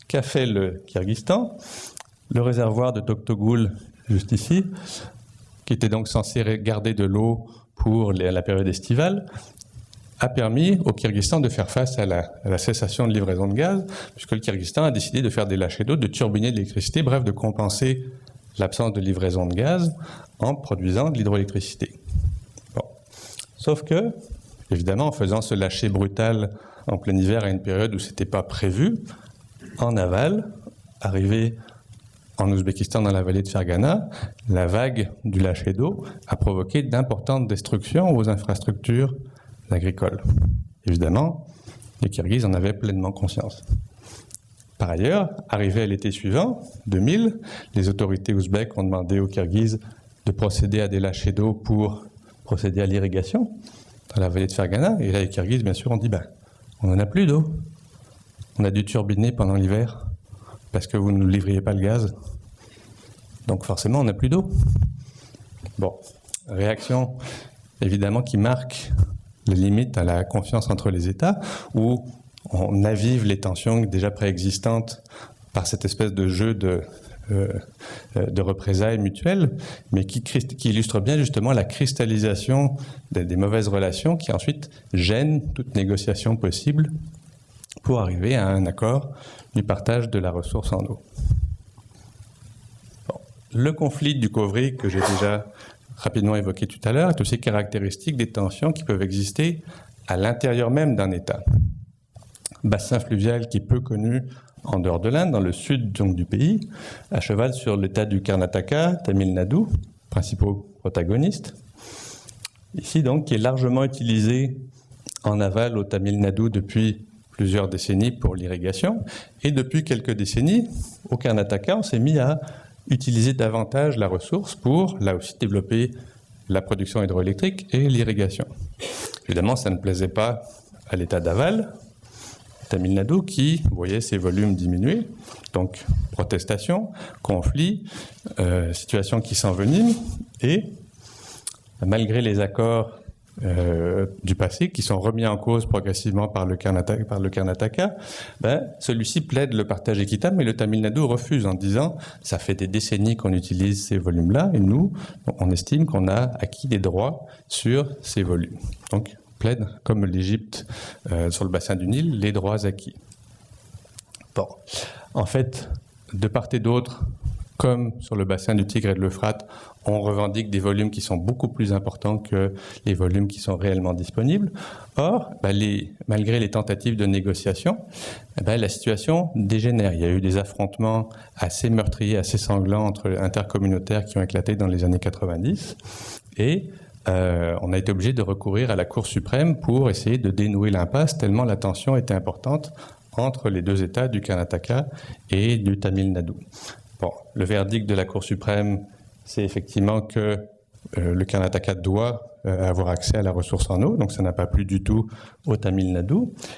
Qu'a fait le Kirghizistan? Le réservoir de Toktogul, juste ici, qui était donc censé garder de l'eau pour la période estivale, a permis au Kirghizistan de faire face à la cessation de livraison de gaz, puisque le Kirghizistan a décidé de faire des lâchers d'eau, de turbiner de l'électricité, bref, de compenser l'absence de livraison de gaz en produisant de l'hydroélectricité. Bon. Sauf que, évidemment, en faisant ce lâcher brutal en plein hiver à une période où ce n'était pas prévu, en aval, arrivé en Ouzbékistan dans la vallée de Fergana, la vague du lâcher d'eau a provoqué d'importantes destructions aux infrastructures agricoles. Évidemment, les Kirghizes en avaient pleinement conscience. Par ailleurs, arrivé à l'été suivant, 2000, les autorités ouzbèques ont demandé aux Kirghizes de procéder à des lâchers d'eau pour procéder à l'irrigation dans la vallée de Fergana. Et là, les Kirghizes, bien sûr, ont dit on n'en a plus d'eau. On a dû turbiner pendant l'hiver parce que vous ne nous livriez pas le gaz. Donc forcément, on n'a plus d'eau. Bon, réaction évidemment qui marque les limites à la confiance entre les États, où on avive les tensions déjà préexistantes par cette espèce de jeu de représailles mutuelles, mais qui illustre bien justement la cristallisation des mauvaises relations qui ensuite gênent toute négociation possible pour arriver à un accord du partage de la ressource en eau. Bon. Le conflit du Kovri, que j'ai déjà rapidement évoqué tout à l'heure, est aussi caractéristique des tensions qui peuvent exister à l'intérieur même d'un État. Bassin fluvial qui est peu connu en dehors de l'Inde, dans le sud donc, du pays, à cheval sur l'État du Karnataka, Tamil Nadu, principaux protagonistes. Ici donc, qui est largement utilisé en aval au Tamil Nadu depuis plusieurs décennies pour l'irrigation, et depuis quelques décennies, au Karnataka, on s'est mis à utiliser davantage la ressource pour, là aussi, développer la production hydroélectrique et l'irrigation. Évidemment, ça ne plaisait pas à l'État d'aval, Tamil Nadu, qui voyait ses volumes diminuer, donc protestation, conflit, situation qui s'envenime, et malgré les accords du passé, qui sont remis en cause progressivement par le Karnataka, celui-ci plaide le partage équitable, mais le Tamil Nadu refuse en disant « ça fait des décennies qu'on utilise ces volumes-là, et nous, on estime qu'on a acquis des droits sur ces volumes ». Donc, plaide, comme l'Égypte sur le bassin du Nil, les droits acquis. Bon, en fait, de part et d'autre, comme sur le bassin du Tigre et de l'Euphrate, on revendique des volumes qui sont beaucoup plus importants que les volumes qui sont réellement disponibles. Or, malgré les tentatives de négociation, la situation dégénère. Il y a eu des affrontements assez meurtriers, assez sanglants entre intercommunautaires qui ont éclaté dans les années 90. Et on a été obligé de recourir à la Cour suprême pour essayer de dénouer l'impasse, tellement la tension était importante entre les deux États du Karnataka et du Tamil Nadu. Bon, le verdict de la Cour suprême, c'est effectivement que le Karnataka doit avoir accès à la ressource en eau, donc ça n'a pas plu du tout au Tamil Nadu.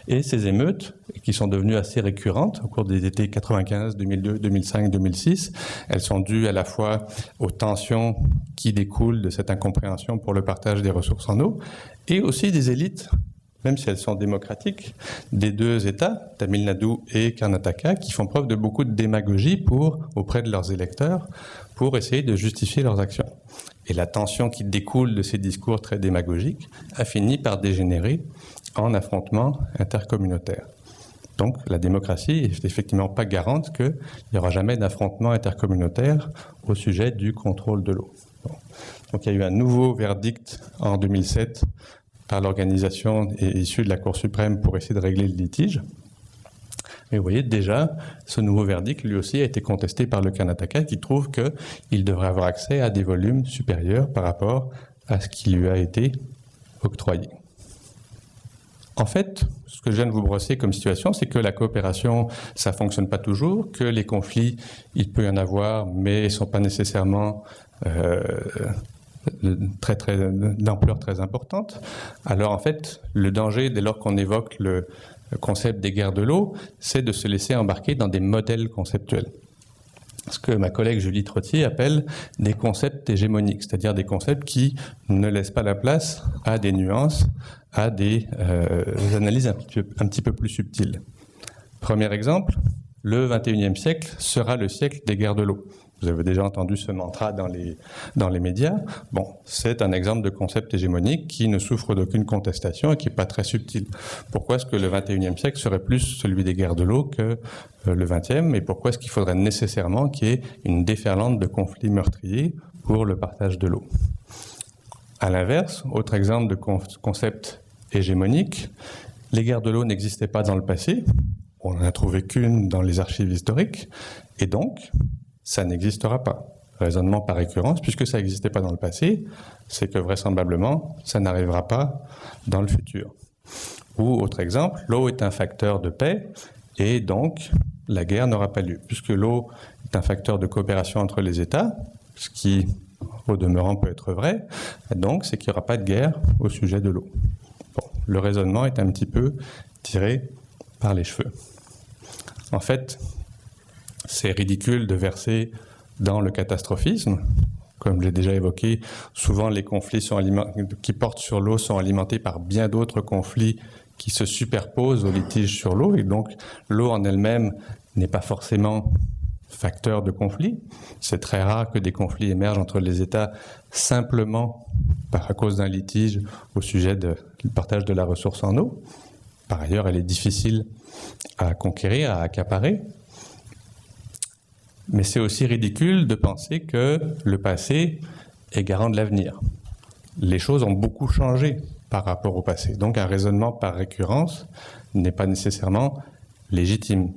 Et ces émeutes, qui sont devenues assez récurrentes au cours des étés 95, 2002, 2005, 2006, elles sont dues à la fois aux tensions qui découlent de cette incompréhension pour le partage des ressources en eau, et aussi des élites, même si elles sont démocratiques, des deux États, Tamil Nadu et Karnataka, qui font preuve de beaucoup de démagogie auprès de leurs électeurs pour essayer de justifier leurs actions. Et la tension qui découle de ces discours très démagogiques a fini par dégénérer en affrontements intercommunautaires. Donc la démocratie n'est effectivement pas garante qu'il n'y aura jamais d'affrontement intercommunautaire au sujet du contrôle de l'eau. Bon. Donc il y a eu un nouveau verdict en 2007 par l'organisation issue de la Cour suprême pour essayer de régler le litige. Mais vous voyez, déjà, ce nouveau verdict, lui aussi, a été contesté par le Karnataka, qui trouve qu'il devrait avoir accès à des volumes supérieurs par rapport à ce qui lui a été octroyé. En fait, ce que je viens de vous brosser comme situation, c'est que la coopération, ça ne fonctionne pas toujours, que les conflits, il peut y en avoir, mais ils ne sont pas nécessairement d'ampleur très importante. Alors en fait, le danger, dès lors qu'on évoque le concept des guerres de l'eau, c'est de se laisser embarquer dans des modèles conceptuels. Ce que ma collègue Julie Trottier appelle des concepts hégémoniques, c'est-à-dire des concepts qui ne laissent pas la place à des nuances, à des analyses un petit peu plus subtiles. Premier exemple, le XXIe siècle sera le siècle des guerres de l'eau. Vous avez déjà entendu ce mantra dans les médias. Bon, c'est un exemple de concept hégémonique qui ne souffre d'aucune contestation et qui n'est pas très subtil. Pourquoi est-ce que le XXIe siècle serait plus celui des guerres de l'eau que le XXe, et pourquoi est-ce qu'il faudrait nécessairement qu'il y ait une déferlante de conflits meurtriers pour le partage de l'eau? À l'inverse, autre exemple de concept hégémonique, les guerres de l'eau n'existaient pas dans le passé, on n'en a trouvé qu'une dans les archives historiques, et donc ça n'existera pas. Raisonnement par récurrence, puisque ça n'existait pas dans le passé, c'est que vraisemblablement, ça n'arrivera pas dans le futur. Ou, autre exemple, l'eau est un facteur de paix, et donc, la guerre n'aura pas lieu, puisque l'eau est un facteur de coopération entre les États, ce qui, au demeurant, peut être vrai, donc c'est qu'il n'y aura pas de guerre au sujet de l'eau. Bon, le raisonnement est un petit peu tiré par les cheveux. En fait, c'est ridicule de verser dans le catastrophisme. Comme j'ai déjà évoqué, souvent les conflits qui portent sur l'eau sont alimentés par bien d'autres conflits qui se superposent aux litiges sur l'eau, et donc l'eau en elle-même n'est pas forcément facteur de conflit. C'est très rare que des conflits émergent entre les États simplement à cause d'un litige au sujet du partage de la ressource en eau. Par ailleurs, elle est difficile à conquérir, à accaparer. Mais c'est aussi ridicule de penser que le passé est garant de l'avenir. Les choses ont beaucoup changé par rapport au passé. Donc un raisonnement par récurrence n'est pas nécessairement légitime.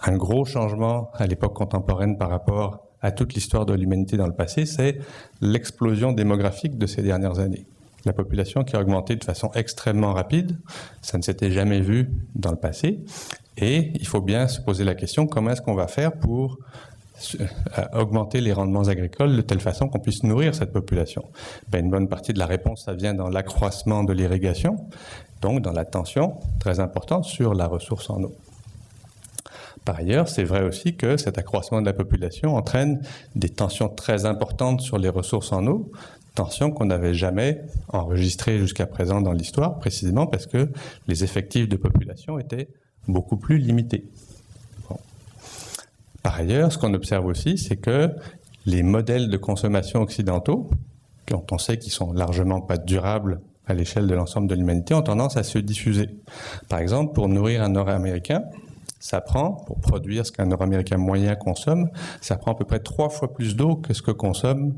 Un gros changement à l'époque contemporaine par rapport à toute l'histoire de l'humanité dans le passé, c'est l'explosion démographique de ces dernières années. La population qui a augmenté de façon extrêmement rapide, ça ne s'était jamais vu dans le passé. Et il faut bien se poser la question, comment est-ce qu'on va faire pour augmenter les rendements agricoles de telle façon qu'on puisse nourrir cette population? Une bonne partie de la réponse, ça vient dans l'accroissement de l'irrigation, donc dans la tension très importante sur la ressource en eau. Par ailleurs, c'est vrai aussi que cet accroissement de la population entraîne des tensions très importantes sur les ressources en eau, tensions qu'on n'avait jamais enregistrées jusqu'à présent dans l'histoire, précisément parce que les effectifs de population étaient beaucoup plus limités. Bon. Par ailleurs, ce qu'on observe aussi, c'est que les modèles de consommation occidentaux, dont on sait qu'ils sont largement pas durables à l'échelle de l'ensemble de l'humanité, ont tendance à se diffuser. Par exemple, pour nourrir un Nord-Américain, ça prend, pour produire ce qu'un Nord-Américain moyen consomme, ça prend à peu près 3 fois plus d'eau que ce que consomme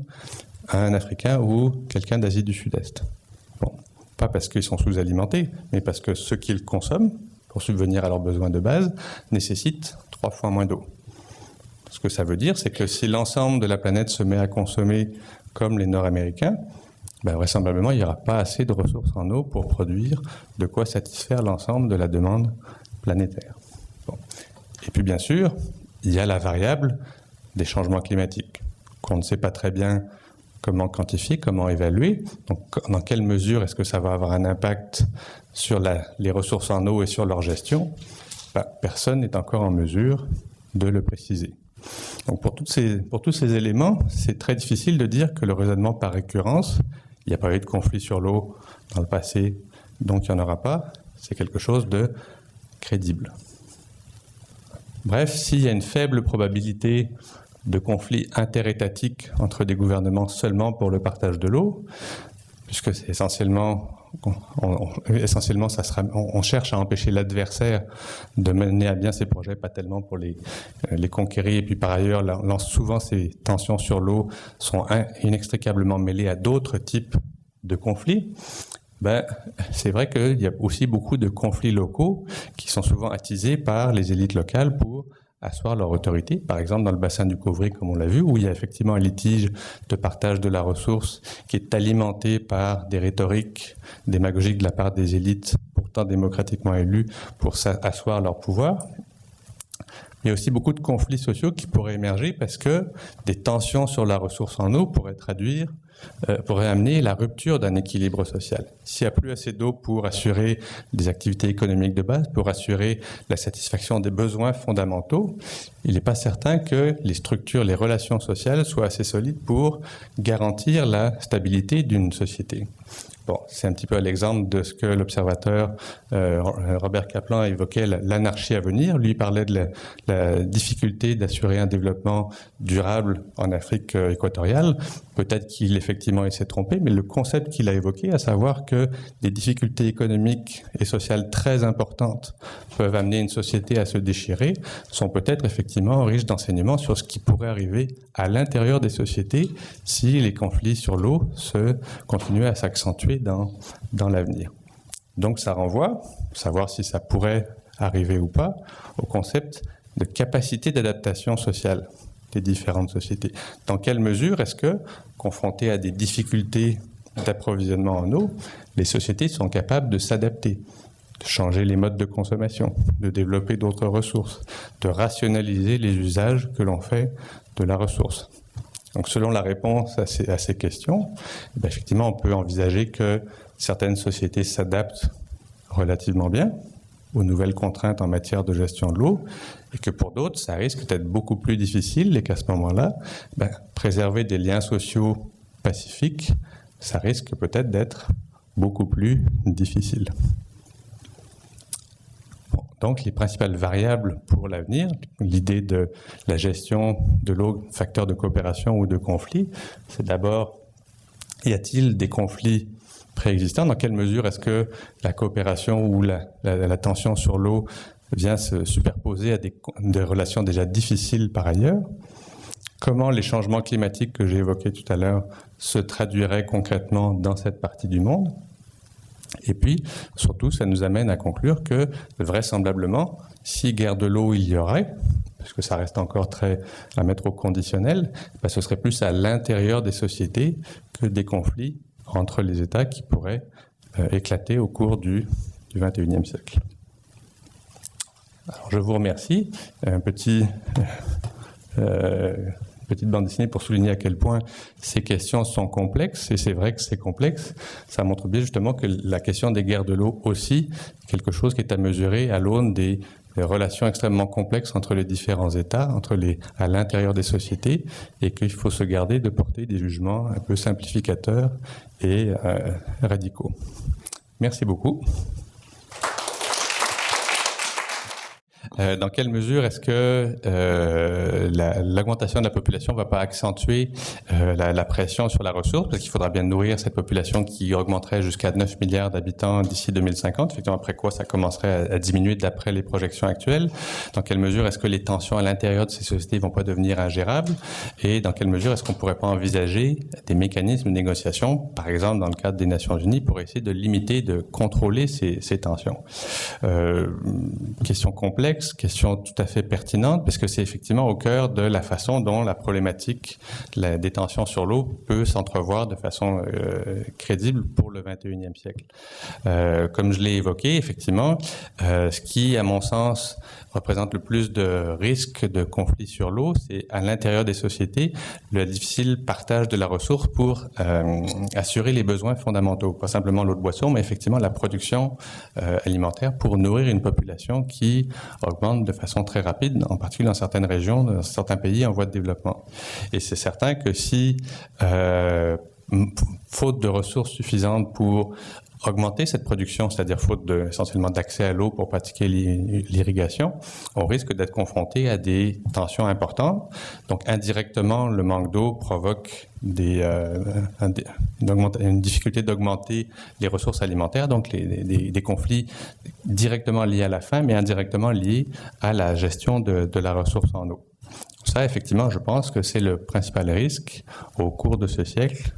un Africain ou quelqu'un d'Asie du Sud-Est. Bon, pas parce qu'ils sont sous-alimentés, mais parce que ce qu'ils consomment, pour subvenir à leurs besoins de base, nécessite 3 fois moins d'eau. Ce que ça veut dire, c'est que si l'ensemble de la planète se met à consommer comme les Nord-Américains, vraisemblablement, il n'y aura pas assez de ressources en eau pour produire de quoi satisfaire l'ensemble de la demande planétaire. Bon. Et puis bien sûr, il y a la variable des changements climatiques, qu'on ne sait pas très bien comment quantifier, comment évaluer. Donc, dans quelle mesure est-ce que ça va avoir un impact sur les ressources en eau et sur leur gestion? Personne n'est encore en mesure de le préciser. Donc pour tous ces éléments, c'est très difficile de dire que le raisonnement par récurrence, il n'y a pas eu de conflit sur l'eau dans le passé, donc il n'y en aura pas, c'est quelque chose de crédible. Bref, s'il y a une faible probabilité de conflits interétatiques entre des gouvernements seulement pour le partage de l'eau, puisque c'est essentiellement, on cherche à empêcher l'adversaire de mener à bien ses projets, pas tellement pour les conquérir. Et puis par ailleurs, souvent ces tensions sur l'eau sont inextricablement mêlées à d'autres types de conflits. C'est vrai qu'il y a aussi beaucoup de conflits locaux qui sont souvent attisés par les élites locales pour asseoir leur autorité. Par exemple, dans le bassin du Cauvry, comme on l'a vu, où il y a effectivement un litige de partage de la ressource qui est alimenté par des rhétoriques démagogiques de la part des élites pourtant démocratiquement élues pour asseoir leur pouvoir. Il y a aussi beaucoup de conflits sociaux qui pourraient émerger parce que des tensions sur la ressource en eau pourraient amener la rupture d'un équilibre social. S'il n'y a plus assez d'eau pour assurer des activités économiques de base, pour assurer la satisfaction des besoins fondamentaux, il n'est pas certain que les structures, les relations sociales soient assez solides pour garantir la stabilité d'une société. Bon, c'est un petit peu à l'exemple de ce que l'observateur Robert Kaplan évoquait, l'anarchie à venir. Lui parlait de la difficulté d'assurer un développement durable en Afrique équatoriale. Peut-être qu'effectivement il s'est trompé, mais le concept qu'il a évoqué, à savoir que des difficultés économiques et sociales très importantes peuvent amener une société à se déchirer, sont peut-être effectivement riches d'enseignements sur ce qui pourrait arriver à l'intérieur des sociétés si les conflits sur l'eau continuaient à s'accentuer dans l'avenir. Donc ça renvoie, savoir si ça pourrait arriver ou pas, au concept de capacité d'adaptation sociale des différentes sociétés. Dans quelle mesure est-ce que, confrontées à des difficultés d'approvisionnement en eau, les sociétés sont capables de s'adapter? de changer les modes de consommation, de développer d'autres ressources, de rationaliser les usages que l'on fait de la ressource. Donc, selon la réponse à ces questions, effectivement, on peut envisager que certaines sociétés s'adaptent relativement bien aux nouvelles contraintes en matière de gestion de l'eau, et que pour d'autres, ça risque d'être beaucoup plus difficile, et qu'à ce moment-là, préserver des liens sociaux pacifiques, ça risque peut-être d'être beaucoup plus difficile. Bon, donc, les principales variables pour l'avenir, l'idée de la gestion de l'eau, facteur de coopération ou de conflit, c'est d'abord, y a-t-il des conflits préexistants? Dans quelle mesure est-ce que la coopération ou la tension sur l'eau vient se superposer à des relations déjà difficiles par ailleurs? Comment les changements climatiques que j'ai évoqués tout à l'heure se traduiraient concrètement dans cette partie du monde? Et puis, surtout, ça nous amène à conclure que, vraisemblablement, si guerre de l'eau il y aurait, parce que ça reste encore très à mettre au conditionnel, ce serait plus à l'intérieur des sociétés que des conflits entre les États qui pourraient éclater au cours du XXIe siècle. Alors, je vous remercie. Petite bande dessinée pour souligner à quel point ces questions sont complexes, et c'est vrai que c'est complexe. Ça montre bien justement que la question des guerres de l'eau aussi est quelque chose qui est à mesurer à l'aune des relations extrêmement complexes entre les différents États, à l'intérieur des sociétés, et qu'il faut se garder de porter des jugements un peu simplificateurs et radicaux. Merci beaucoup. Dans quelle mesure est-ce que l'augmentation de la population ne va pas accentuer la pression sur la ressource, parce qu'il faudra bien nourrir cette population qui augmenterait jusqu'à 9 milliards d'habitants d'ici 2050, effectivement après quoi ça commencerait à diminuer d'après les projections actuelles. Dans quelle mesure est-ce que les tensions à l'intérieur de ces sociétés ne vont pas devenir ingérables, et dans quelle mesure est-ce qu'on ne pourrait pas envisager des mécanismes de négociation, par exemple dans le cadre des Nations Unies, pour essayer de limiter, de contrôler ces tensions. Question complexe, question tout à fait pertinente, parce que c'est effectivement au cœur de la façon dont la problématique des tensions sur l'eau peut s'entrevoir de façon crédible pour le XXIe siècle. Comme je l'ai évoqué, effectivement, ce qui, à mon sens, représente le plus de risques de conflits sur l'eau, c'est à l'intérieur des sociétés le difficile partage de la ressource pour assurer les besoins fondamentaux, pas simplement l'eau de boisson, mais effectivement la production alimentaire pour nourrir une population qui augmente de façon très rapide, en particulier dans certaines régions, dans certains pays en voie de développement. Et c'est certain que si, faute de ressources suffisantes pour augmenter cette production, c'est-à-dire faute essentiellement d'accès à l'eau pour pratiquer l'irrigation, on risque d'être confronté à des tensions importantes. Donc indirectement, le manque d'eau provoque une difficulté d'augmenter les ressources alimentaires, donc des conflits directement liés à la faim, mais indirectement liés à la gestion de la ressource en eau. Ça, effectivement, je pense que c'est le principal risque au cours de ce siècle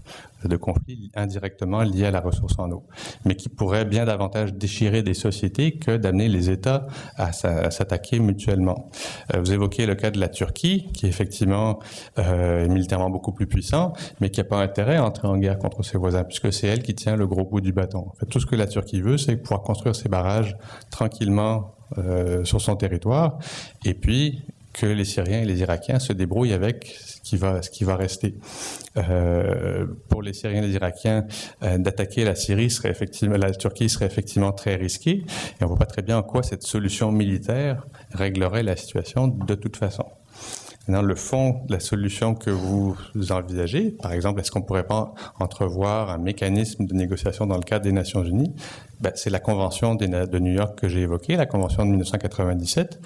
de conflits indirectement liés à la ressource en eau, mais qui pourrait bien davantage déchirer des sociétés que d'amener les États à s'attaquer mutuellement. Vous évoquez le cas de la Turquie, qui effectivement est militairement beaucoup plus puissant, mais qui n'a pas intérêt à entrer en guerre contre ses voisins, puisque c'est elle qui tient le gros bout du bâton. En fait, tout ce que la Turquie veut, c'est pouvoir construire ses barrages tranquillement sur son territoire, et puis que les Syriens et les Irakiens se débrouillent avec ce qui va rester. Pour les Syriens et les Irakiens, d'attaquer la Turquie serait effectivement très risqué, et on ne voit pas très bien en quoi cette solution militaire réglerait la situation de toute façon. Dans le fond de la solution que vous envisagez, par exemple, est-ce qu'on ne pourrait pas entrevoir un mécanisme de négociation dans le cadre des Nations Unies? C'est la Convention de New York que j'ai évoquée, la Convention de 1997,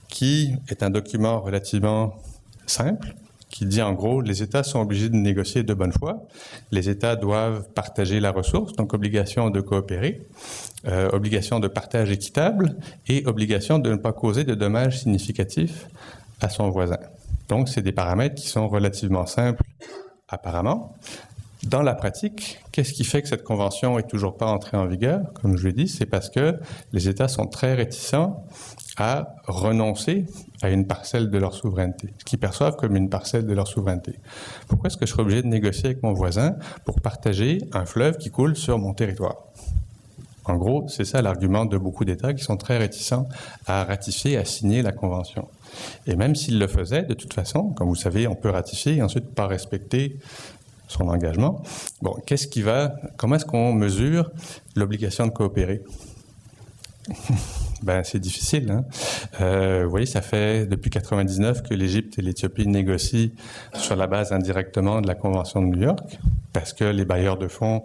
qui est un document relativement simple, qui dit en gros, les États sont obligés de négocier de bonne foi, les États doivent partager la ressource, donc obligation de coopérer, obligation de partage équitable et obligation de ne pas causer de dommages significatifs à son voisin. Donc, c'est des paramètres qui sont relativement simples apparemment. Dans la pratique, qu'est-ce qui fait que cette convention n'est toujours pas entrée en vigueur? Comme je l'ai dit, c'est parce que les États sont très réticents à renoncer à une parcelle de leur souveraineté, ce qu'ils perçoivent comme une parcelle de leur souveraineté. Pourquoi est-ce que je serais obligé de négocier avec mon voisin pour partager un fleuve qui coule sur mon territoire? En gros, c'est ça l'argument de beaucoup d'États qui sont très réticents à ratifier, à signer la Convention. Et même s'ils le faisaient, de toute façon, comme vous savez, on peut ratifier et ensuite pas respecter son engagement. Bon, comment est-ce qu'on mesure l'obligation de coopérer? C'est difficile. Vous voyez, ça fait depuis 1999 que l'Égypte et l'Éthiopie négocient sur la base indirectement de la Convention de New York, parce que les bailleurs de fonds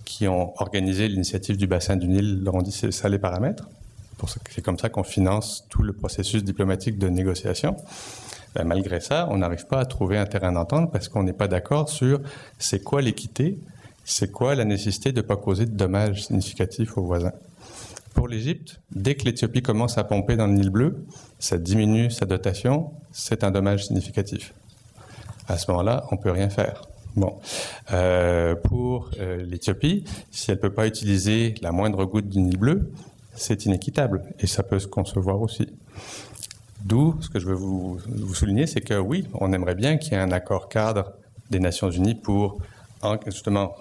qui ont organisé l'initiative du bassin du Nil leur ont dit c'est ça les paramètres. C'est comme ça qu'on finance tout le processus diplomatique de négociation. Malgré ça, on n'arrive pas à trouver un terrain d'entente parce qu'on n'est pas d'accord sur c'est quoi l'équité, c'est quoi la nécessité de ne pas causer de dommages significatifs aux voisins. Pour l'Égypte, dès que l'Éthiopie commence à pomper dans le Nil bleu, ça diminue sa dotation, c'est un dommage significatif. À ce moment-là, on ne peut rien faire. Pour l'Éthiopie, si elle ne peut pas utiliser la moindre goutte du Nil bleu, c'est inéquitable et ça peut se concevoir aussi. D'où, ce que je veux vous souligner, c'est que oui, on aimerait bien qu'il y ait un accord cadre des Nations Unies pour justement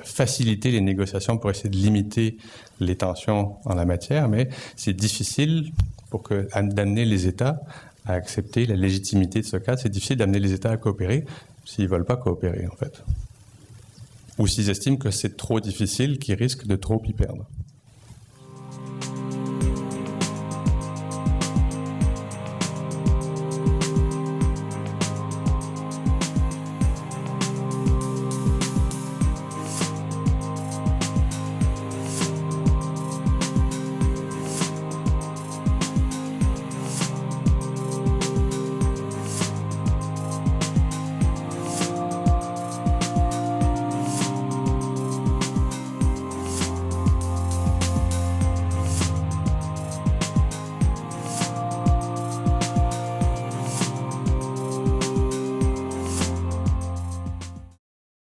faciliter les négociations, pour essayer de limiter les tensions en la matière, mais c'est difficile d'amener les États à accepter la légitimité de ce cadre. C'est difficile d'amener les États à coopérer s'ils ne veulent pas coopérer, en fait. Ou s'ils estiment que c'est trop difficile, qu'ils risquent de trop y perdre.